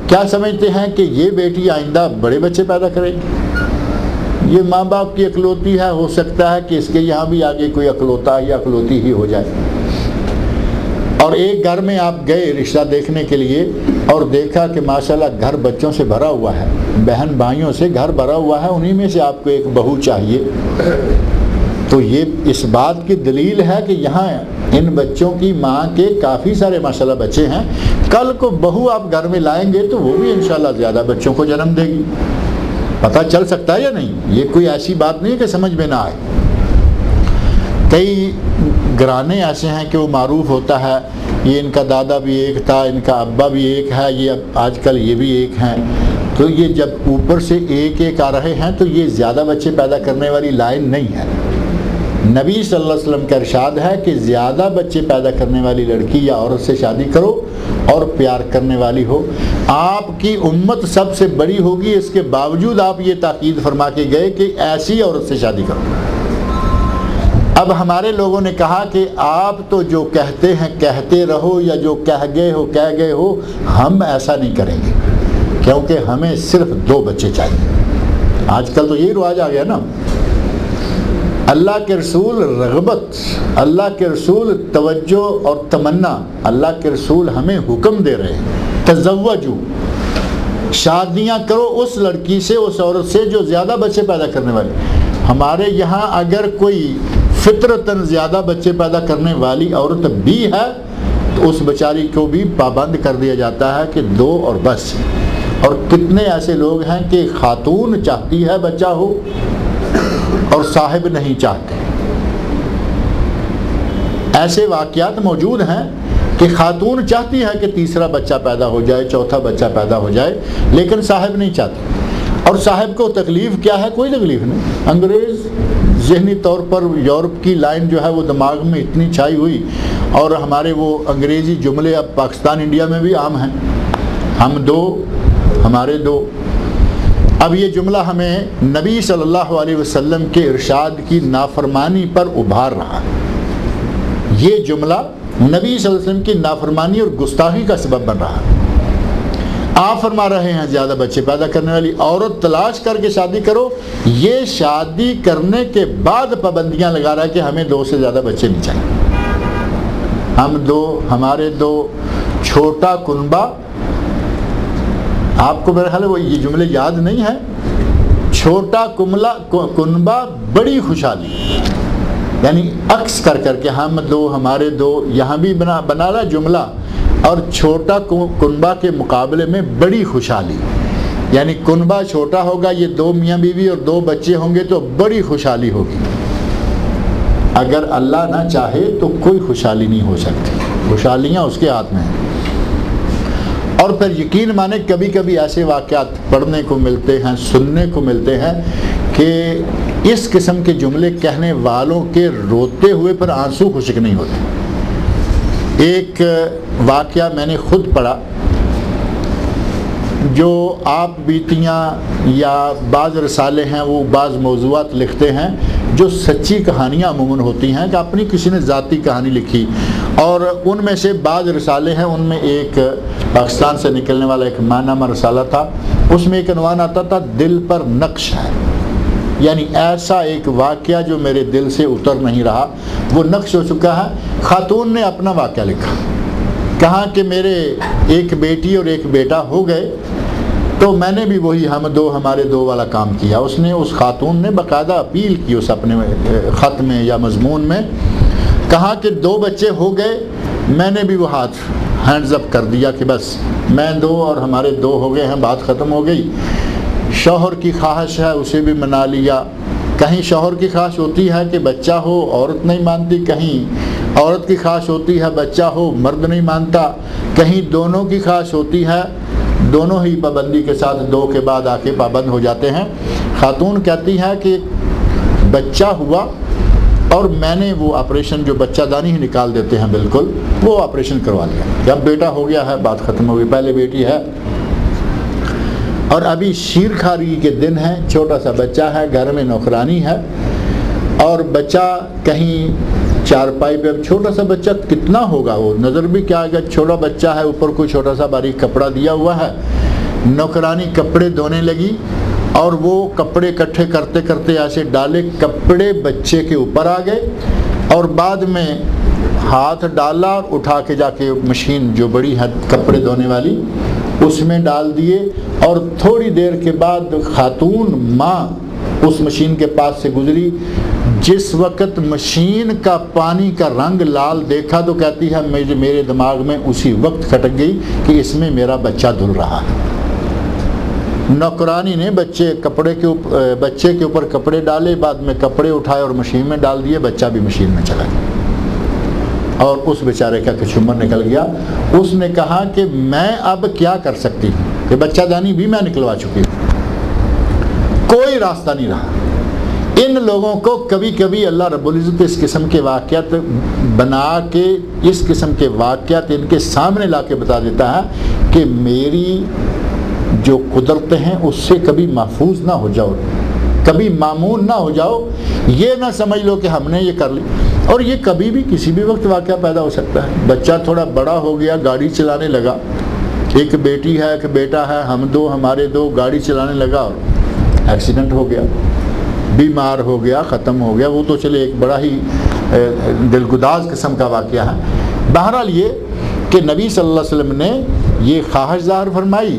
کیا سمجھتے ہیں کہ یہ بیٹی آئندہ بڑے بچے پیدا کرے گی؟ یہ ماں باپ کی اکلوتی ہے، ہو سکتا ہے کہ اس کے یہاں بھی آگے کوئی اکلوتا یا اکلوتی ہی ہو جائے۔ اور ایک گھر میں آپ گئے رشتہ دیکھنے کے لیے اور دیکھا کہ ماشاءاللہ گھر بچوں سے بھرا ہوا ہے، بہن بھائیوں سے گھر بھرا ہوا ہے، انہی میں سے آپ کو ایک بہو چاہیے، تو یہ اس بات کی دلیل ہے کہ یہاں ان بچوں کی ماں کے کافی سارے ماشاءاللہ بچے ہیں، کل کو بہو آپ گھر میں لائیں گے تو وہ بھی انشاءاللہ زیادہ بچوں کو جنم دے گی۔ پتہ چل سکتا ہے یا نہیں؟ یہ کوئی ایسی بات نہیں کہ سمجھ میں نہ آئے۔ کئی گھرانے ایسے ہیں کہ وہ معروف ہوتا ہے یہ ان کا دادا بھی ایک تھا، ان کا ابا بھی ایک ہے، یہ آج کل یہ بھی ایک ہیں، تو یہ جب اوپر سے ایک ایک آ رہے ہیں تو یہ زیادہ بچے پیدا کرنے والی لائن نہیں ہے۔ نبی صلی اللہ علیہ وسلم کا ارشاد ہے کہ زیادہ بچے پیدا کرنے والی لڑکی یا عورت سے شادی کرو اور پیار کرنے والی ہو۔ آپ کی امت سب سے بڑی ہوگی، اس کے باوجود آپ یہ تاکید فرما کے گئے کہ ایسی عورت سے شادی کرو۔ اب ہمارے لوگوں نے کہا کہ آپ تو جو کہتے ہیں کہتے رہو، یا جو کہہ گئے ہو، ہم ایسا نہیں کریں گے کیونکہ ہمیں صرف 2 بچے چاہیے۔ آج کل تو یہی رواج آ گیا نا، اللہ کے رسول رغبت، اللہ کے رسول توجہ اور تمنا، اللہ کے رسول ہمیں حکم دے رہے ہیں تزوجو، شادیاں کرو اس لڑکی سے، اس عورت سے جو زیادہ بچے پیدا کرنے والی۔ ہمارے یہاں اگر کوئی فطرتاً زیادہ بچے پیدا کرنے والی عورت بھی ہے تو اس بیچاری کو بھی پابند کر دیا جاتا ہے کہ 2 اور بس۔ اور کتنے ایسے لوگ ہیں کہ خاتون چاہتی ہے بچہ ہو اور صاحب نہیں چاہتے۔ ایسے واقعات موجود ہیں کہ خاتون چاہتی ہے کہ تیسرا بچہ پیدا ہو جائے، چوتھا بچہ پیدا ہو جائے، لیکن صاحب نہیں چاہتی۔ اور صاحب کو تکلیف کیا ہے؟ کوئی تکلیف نہیں۔ انگریز ذہنی طور پر یورپ کی لائن جو ہے وہ دماغ میں اتنی چھائی ہوئی، اور ہمارے وہ انگریزی جملے اب پاکستان انڈیا میں بھی عام ہیں، ہم 2 ہمارے 2۔ اب یہ جملہ ہمیں نبی صلی اللہ علیہ وسلم کے ارشاد کی نافرمانی پر ابھار رہا ہے۔ یہ جملہ نبی صلی اللہ علیہ وسلم کی نافرمانی اور گستاخی کا سبب بن رہا ہے۔ آپ فرما رہے ہیں زیادہ بچے پیدا کرنے والی عورت تلاش کر کے شادی کرو، یہ شادی کرنے کے بعد پابندیاں لگا رہا ہے کہ ہمیں 2 سے زیادہ بچے نہیں چاہیے، ہم 2، ہمارے 2، چھوٹا کنبہ۔ آپ کو میرا خیال ہے وہ یہ جملے یاد نہیں ہے، چھوٹا کنبہ بڑی خوشحالی، یعنی عکس کر کے ہم 2 ہمارے 2، یہاں بھی بنا رہا جملہ، اور چھوٹا کنبہ کے مقابلے میں بڑی خوشحالی، یعنی کنبہ چھوٹا ہوگا، یہ 2 میاں بیوی اور 2 بچے ہوں گے تو بڑی خوشحالی ہوگی۔ اگر اللہ نہ چاہے تو کوئی خوشحالی نہیں ہو سکتی، خوشحالیاں اس کے ہاتھ میں ہیں۔ اور پھر یقین مانے کبھی کبھی ایسے واقعات پڑھنے کو ملتے ہیں، سننے کو ملتے ہیں کہ اس قسم کے جملے کہنے والوں کے روتے ہوئے پر آنسو خشک نہیں ہوتے۔ ایک واقعہ میں نے خود پڑھا، جو آپ بیتیاں یا بعض رسالے ہیں وہ بعض موضوعات لکھتے ہیں جو سچی کہانیاں عموماً ہوتی ہیں کہ اپنی کسی نے ذاتی کہانی لکھی، اور ان میں سے بعض رسالے ہیں، ان میں ایک پاکستان سے نکلنے والا ایک ماہنامہ رسالہ تھا، اس میں ایک عنوان آتا تھا دل پر نقش ہے، یعنی ایسا ایک واقعہ جو میرے دل سے اتر نہیں رہا، وہ نقش ہو چکا ہے۔ خاتون نے اپنا واقعہ لکھا، کہا کہ میرے ایک بیٹی اور ایک بیٹا ہو گئے، تو میں نے بھی وہی ہم دو ہمارے دو والا کام کیا۔ اس نے، اس خاتون نے باقاعدہ اپیل کی اس اپنے خط میں یا مضمون میں، کہا کہ 2 بچے ہو گئے، میں نے بھی وہ ہاتھ ہینڈز اپ کر دیا کہ بس میں 2 اور ہمارے 2 ہو گئے ہیں، بات ختم ہو گئی۔ شوہر کی خواہش ہے، اسے بھی منا لیا۔ کہیں شوہر کی خواہش ہوتی ہے کہ بچہ ہو، عورت نہیں مانتی، کہیں عورت کی خواہش ہوتی ہے بچہ ہو، مرد نہیں مانتا، کہیں دونوں کی خواہش ہوتی ہے، دونوں ہی پابندی کے ساتھ 2 کے بعد آ کے پابند ہو جاتے ہیں۔ خاتون کہتی ہے کہ بچہ ہوا اور میں نے وہ آپریشن، جو بچہ دانی ہی نکال دیتے ہیں بالکل، وہ آپریشن کروا لیا۔ جب بیٹا ہو گیا ہے بات ختم ہو گئی، پہلے بیٹی ہے اور ابھی شیر کھاری کے دن ہے، چھوٹا سا بچہ ہے، گھر میں نوکرانی ہے، اور بچہ کہیں چارپائی پہ، اب چھوٹا سا بچہ کتنا ہوگا، وہ نظر بھی کیا آئے گا، چھوٹا بچہ ہے، اوپر کوئی چھوٹا سا باریک کپڑا دیا ہوا ہے۔ نوکرانی کپڑے دھونے لگی اور وہ کپڑے اکٹھے کرتے کرتے ایسے ڈالے، کپڑے بچے کے اوپر آ گئے، اور بعد میں ہاتھ ڈالا اور اٹھا کے جا کے مشین جو بڑی ہے کپڑے دھونے والی اس میں ڈال دیے، اور تھوڑی دیر کے بعد خاتون ماں اس مشین کے پاس سے گزری۔ جس وقت مشین کا پانی کا رنگ لال دیکھا تو کہتی ہے میرے دماغ میں اسی وقت کھٹک گئی کہ اس میں میرا بچہ دھل رہا ہے۔ نوکرانی نے بچے کے اوپر کپڑے ڈالے، بعد میں کپڑے اٹھائے اور مشین میں ڈال دیے، بچہ بھی مشین میں چلا گیا اور اس بیچارے کا کچھمر نکل گیا۔ اس نے کہا کہ میں اب کیا کر سکتی ہوں کہ بچہ دانی بھی میں نکلوا چکی ہوں، کوئی راستہ نہیں رہا۔ ان لوگوں کو کبھی کبھی اللہ رب العزت اس قسم کے واقعات بنا کے، اس قسم کے واقعات ان کے سامنے لا کے بتا دیتا ہے کہ میری جو قدرتیں ہیں اس سے کبھی محفوظ نہ ہو جاؤ، کبھی مامون نہ ہو جاؤ، یہ نہ سمجھ لو کہ ہم نے یہ کر لی۔ اور یہ کبھی بھی کسی بھی وقت واقعہ پیدا ہو سکتا ہے۔ بچہ تھوڑا بڑا ہو گیا، گاڑی چلانے لگا، ایک بیٹی ہے ایک بیٹا ہے، ہم 2 ہمارے 2، گاڑی چلانے لگا اور ایکسیڈنٹ ہو گیا، بیمار ہو گیا، ختم ہو گیا۔ وہ تو چلے ایک بڑا ہی دلگداز قسم کا واقعہ ہے۔ بہرحال یہ کہ نبی صلی اللہ علیہ وسلم نے یہ خواہش ظاہر فرمائی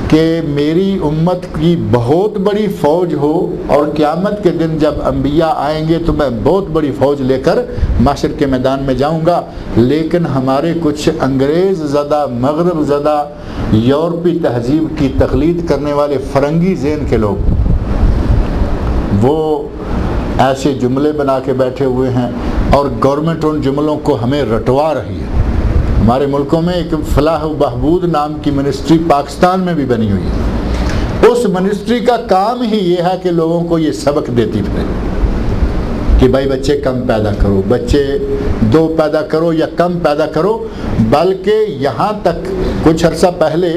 کہ میری امت کی بہت بڑی فوج ہو، اور قیامت کے دن جب انبیاء آئیں گے تو میں بہت بڑی فوج لے کر معاشر کے میدان میں جاؤں گا، لیکن ہمارے کچھ انگریز زدہ، مغرب زدہ، یورپی تہذیب کی تقلید کرنے والے فرنگی ذہن کے لوگ، وہ ایسے جملے بنا کے بیٹھے ہوئے ہیں اور گورنمنٹ ان جملوں کو ہمیں رٹوا رہی ہے۔ ہمارے ملکوں میں ایک فلاح و بہبود نام کی منسٹری پاکستان میں بھی بنی ہوئی ہے، اس منسٹری کا کام ہی یہ ہے کہ لوگوں کو یہ سبق دیتی پھرے کہ بھائی بچے کم پیدا کرو، بچے 2 پیدا کرو یا کم پیدا کرو۔ بلکہ یہاں تک کچھ عرصہ پہلے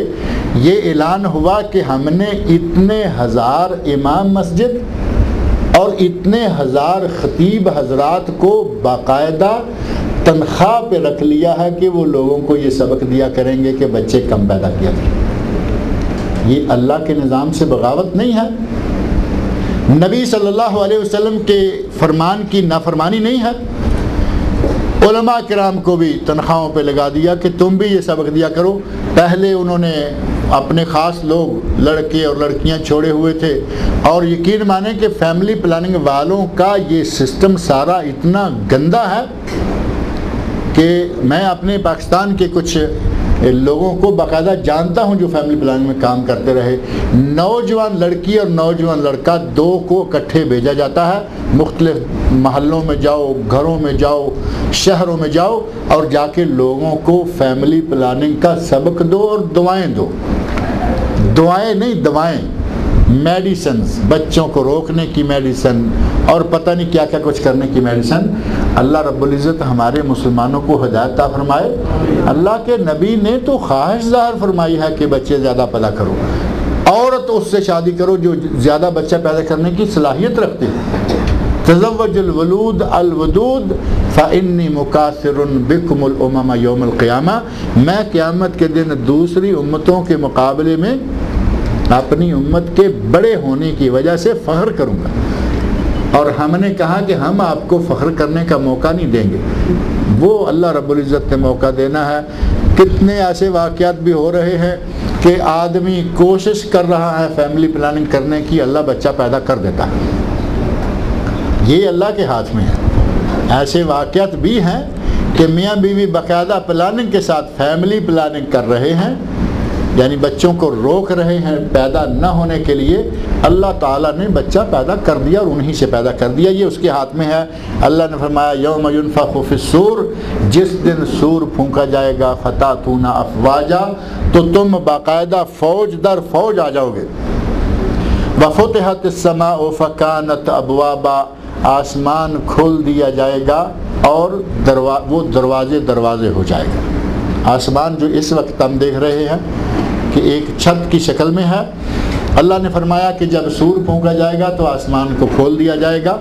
یہ اعلان ہوا کہ ہم نے اتنے ہزار امام مسجد اور اتنے ہزار خطیب حضرات کو باقاعدہ تنخواہ پہ رکھ لیا ہے کہ وہ لوگوں کو یہ سبق دیا کریں گے کہ بچے کم پیدا کیا کریں۔ یہ اللہ کے نظام سے بغاوت نہیں ہے، نبی صلی اللہ علیہ وسلم کے فرمان کی نافرمانی نہیں ہے۔ علماء کرام کو بھی تنخواہوں پہ لگا دیا کہ تم بھی یہ سبق دیا کرو۔ پہلے انہوں نے اپنے خاص لوگ لڑکے اور لڑکیاں چھوڑے ہوئے تھے، اور یقین مانیں کہ فیملی پلاننگ والوں کا یہ سسٹم سارا اتنا گندا ہے کہ میں اپنے پاکستان کے کچھ لوگوں کو باقاعدہ جانتا ہوں جو فیملی پلاننگ میں کام کرتے رہے۔ نوجوان لڑکی اور نوجوان لڑکا 2 کو اکٹھے بھیجا جاتا ہے، مختلف محلوں میں جاؤ، گھروں میں جاؤ، شہروں میں جاؤ، اور جا کے لوگوں کو فیملی پلاننگ کا سبق دو اور دعائیں دو۔ دعائیں نہیں، دوائیں، میڈیسنز، بچوں کو روکنے کی میڈیسن اور پتہ نہیں کیا کیا کچھ کرنے کی میڈیسن، اللہ رب العزت ہمارے مسلمانوں کو ہدایت عطا فرمائے۔ اللہ کے نبی نے تو خواہش ظاہر فرمائی ہے کہ بچے زیادہ پیدا کرو، عورت اس سے شادی کرو جو زیادہ بچہ پیدا کرنے کی صلاحیت رکھتے ہیں۔ تزوج الولود الودود فإنی مکاثر بکم الامم یوم القیامہ، میں قیامت کے دن دوسری امتوں کے مقابلے میں اپنی امت کے بڑے ہونے کی وجہ سے فخر کروں گا۔ اور ہم نے کہا کہ ہم آپ کو فخر کرنے کا موقع نہیں دیں گے، وہ اللہ رب العزت نے موقع دینا ہے۔ کتنے ایسے واقعات بھی ہو رہے ہیں کہ آدمی کوشش کر رہا ہے فیملی پلاننگ کرنے کی، اللہ بچہ پیدا کر دیتا ہے۔ یہ اللہ کے ہاتھ میں ہے۔ ایسے واقعات بھی ہیں کہ میاں بیوی باقاعدہ پلاننگ کے ساتھ فیملی پلاننگ کر رہے ہیں، یعنی بچوں کو روک رہے ہیں پیدا نہ ہونے کے لیے، اللہ تعالیٰ نے بچہ پیدا کر دیا اور انہی سے پیدا کر دیا، یہ اس کے ہاتھ میں ہے۔ اللہ نے فرمایا یوم ینفخ فی الصور، جس دن سور پھونکا جائے گا، فتاتون افواجا، تو تم باقاعدہ فوج در فوج آ جاؤ گے۔ وفتحت السماء فکانت ابوابا، آسمان کھول دیا جائے گا اور وہ دروازے ہو جائے گا۔ آسمان جو اس وقت ہم دیکھ رہے ہیں کہ ایک چھت کی شکل میں ہے، اللہ نے فرمایا کہ جب سور پھونکا جائے گا تو آسمان کو کھول دیا جائے گا۔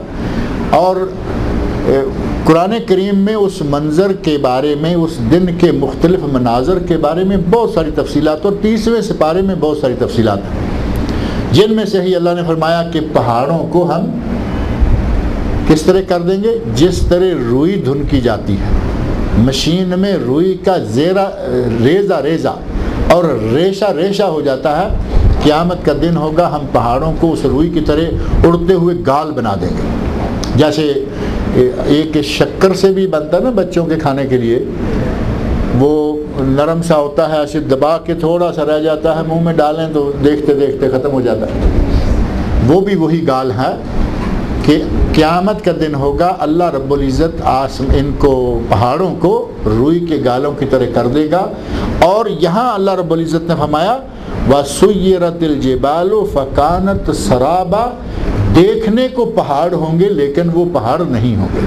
اور قرآن کریم میں اس منظر کے بارے میں، اس دن کے مختلف مناظر کے بارے میں بہت ساری تفصیلات، اور 30ویں سپارے میں بہت ساری تفصیلات ہیں، جن میں سے ہی اللہ نے فرمایا کہ پہاڑوں کو ہم کس طرح کر دیں گے، جس طرح روئی دھن کی جاتی ہے، مشین میں روئی کا ریزہ اور ریشہ ہو جاتا ہے، قیامت کا دن ہوگا ہم پہاڑوں کو اس روئی کی طرح اڑتے ہوئے گال بنا دیں گے۔ جیسے ایک شکر سے بھی بنتا ہے نا بچوں کے کھانے کے لیے، وہ نرم سا ہوتا ہے، ایسے دبا کے تھوڑا سا رہ جاتا ہے، منہ میں ڈالیں تو دیکھتے دیکھتے ختم ہو جاتا ہے، وہ بھی وہی گال ہے کہ قیامت کا دن ہوگا اللہ رب العزت ان کو پہاڑوں کو روئی کے گالوں کی طرح کر دے گا۔ اور یہاں اللہ رب العزت نے فرمایا وَسُيِّرَتِ الْجِبَالُ فَكَانَتْ سَرَابًا، دیکھنے کو پہاڑ ہوں گے لیکن وہ پہاڑ نہیں ہوں گے۔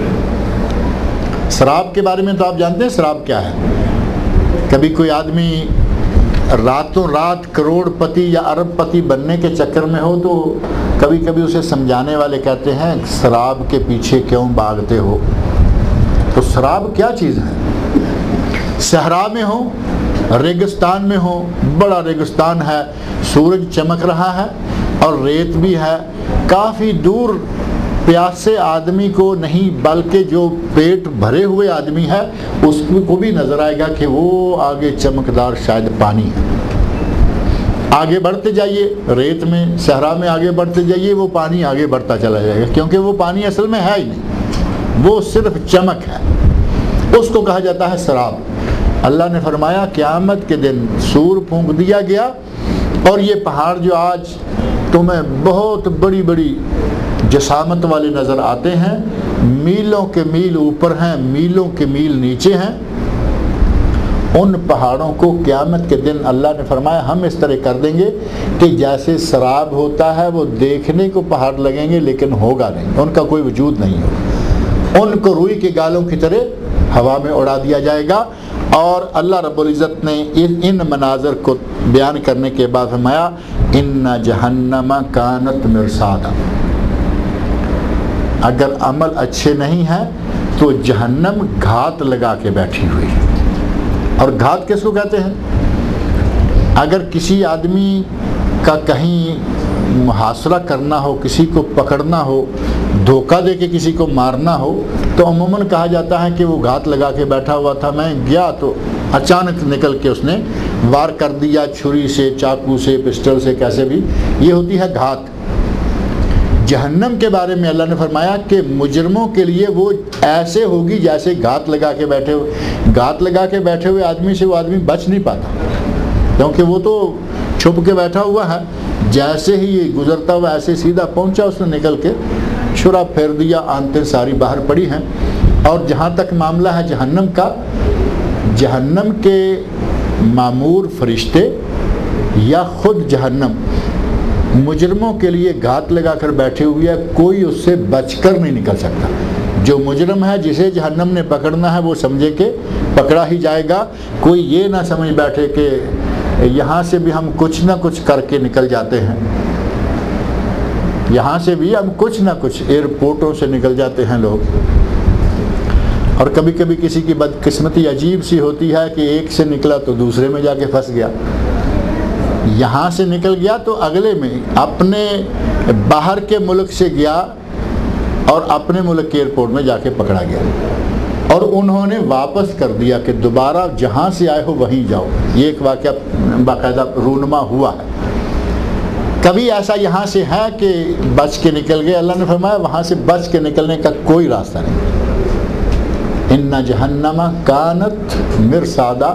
سراب کے بارے میں تو آپ جانتے ہیں سراب کیا ہے۔ کبھی کوئی آدمی راتوں رات کروڑ پتی یا ارب پتی بننے کے چکر میں ہو تو کبھی کبھی اسے سمجھانے والے کہتے ہیں سراب کے پیچھے کیوں بھاگتے ہو۔ تو سراب کیا چیز ہے؟ صحرا میں ہو، ریگستان میں ہو، بڑا ریگستان ہے، سورج چمک رہا ہے اور ریت بھی ہے، کافی دور پیاسے آدمی کو نہیں بلکہ جو پیٹ بھرے ہوئے آدمی ہے اس کو بھی نظر آئے گا کہ وہ آگے چمکدار شاید پانی ہے۔ آگے بڑھتے جائیے ریت میں، صحرا میں آگے بڑھتے جائیے، وہ پانی آگے بڑھتا چلا جائے گا، کیونکہ وہ پانی اصل میں ہے ہی نہیں، وہ صرف چمک ہے، اس کو کہا جاتا ہے سراب۔ اللہ نے فرمایا قیامت کے دن سور پھونک دیا گیا اور یہ پہاڑ جو آج تمہیں بہت بڑی بڑی جسامت والے نظر آتے ہیں، میلوں کے میل اوپر ہیں، میلوں کے میل نیچے ہیں، ان پہاڑوں کو قیامت کے دن اللہ نے فرمایا ہم اس طرح کر دیں گے کہ جیسے سراب ہوتا ہے وہ دیکھنے کو پہاڑ لگیں گے لیکن ہوگا نہیں، ان کا کوئی وجود نہیں ہوگا، ان کو روئی کے گالوں کی طرح ہوا میں اڑا دیا جائے گا۔ اور اللہ رب العزت نے ان مناظر کو بیان کرنے کے بعد فرمایا ان جہنم کانت مرصادا، اگر عمل اچھے نہیں ہیں تو جہنم گھات لگا کے بیٹھی ہوئی ہے۔ اور گھات کس کو کہتے ہیں؟ اگر کسی آدمی کا کہیں محاصرہ کرنا ہو، کسی کو پکڑنا ہو، دھوکہ دے کے کسی کو مارنا ہو تو عموماً کہا جاتا ہے کہ وہ گھات لگا کے بیٹھا ہوا تھا، میں گیا تو اچانک نکل کے اس نے وار کر دیا، چھری سے، چاقو سے، پسٹل سے، کیسے بھی، یہ ہوتی ہے گھات۔ جہنم کے بارے میں اللہ نے فرمایا کہ مجرموں کے لیے وہ ایسے ہوگی جیسے گھات لگا کے بیٹھے ہوئے، گھات لگا کے بیٹھے ہوئے آدمی سے وہ آدمی بچ نہیں پاتا کیونکہ وہ تو چھپ کے بیٹھا ہوا ہے، جیسے ہی یہ گزرتا ہوا ایسے سیدھا پہنچا، اس نے نکل کے چھرا پھیر دیا، آنتیں ساری باہر پڑی ہیں۔ اور جہاں تک معاملہ ہے جہنم کا، جہنم کے مامور فرشتے یا خود جہنم مجرموں کے لیے گھات لگا کر بیٹھے ہوئے ہے، کوئی اس سے بچ کر نہیں نکل سکتا۔ جو مجرم ہے جسے جہنم نے پکڑنا ہے وہ سمجھے کہ پکڑا ہی جائے گا. کوئی یہ نہ سمجھ بیٹھے کہ یہاں سے بھی ہم کچھ نہ کچھ کر کے نکل جاتے ہیں, یہاں سے بھی ہم کچھ نہ کچھ ایئرپورٹوں سے نکل جاتے ہیں لوگ. اور کبھی کبھی کسی کی بدقسمتی عجیب سی ہوتی ہے کہ ایک سے نکلا تو دوسرے میں جا کے پھنس گیا, یہاں سے نکل گیا تو اگلے میں اپنے باہر کے ملک سے گیا اور اپنے ملک کے ایئرپورٹ میں جا کے پکڑا گیا, اور انہوں نے واپس کر دیا کہ دوبارہ جہاں سے آئے ہو وہیں جاؤ. یہ ایک واقعہ باقاعدہ رونما ہوا ہے. کبھی ایسا یہاں سے ہے کہ بچ کے نکل گئے, اللہ نے فرمایا وہاں سے بچ کے نکلنے کا کوئی راستہ نہیں. ان جہنم کانت مرصادا,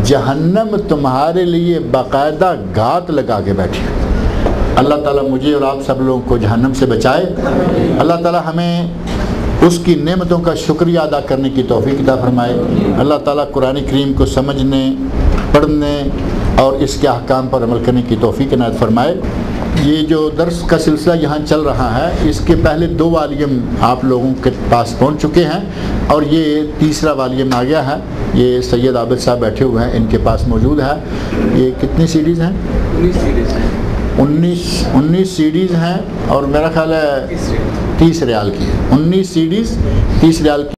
جہنم تمہارے لیے باقاعدہ گھات لگا کے بیٹھی. اللہ تعالیٰ مجھے اور آپ سب لوگوں کو جہنم سے بچائے. اللہ تعالیٰ ہمیں اس کی نعمتوں کا شکریہ ادا کرنے کی توفیق عطا فرمائے. اللہ تعالیٰ قرآن کریم کو سمجھنے, پڑھنے اور اس کے احکام پر عمل کرنے کی توفیق عنایت فرمائے. یہ جو درس کا سلسلہ یہاں چل رہا ہے اس کے پہلے 2 والیم آپ لوگوں کے پاس پہنچ چکے ہیں اور یہ تیسرا والیم آ گیا ہے. یہ سید عابد صاحب بیٹھے ہوئے ہیں, ان کے پاس موجود ہے. یہ کتنی سیڈیز ہیں؟ 19 سیڈیز ہیں اور میرا خیال ہے 30 ریال کی ہے. 19 سیڈیز 30 ریال کی.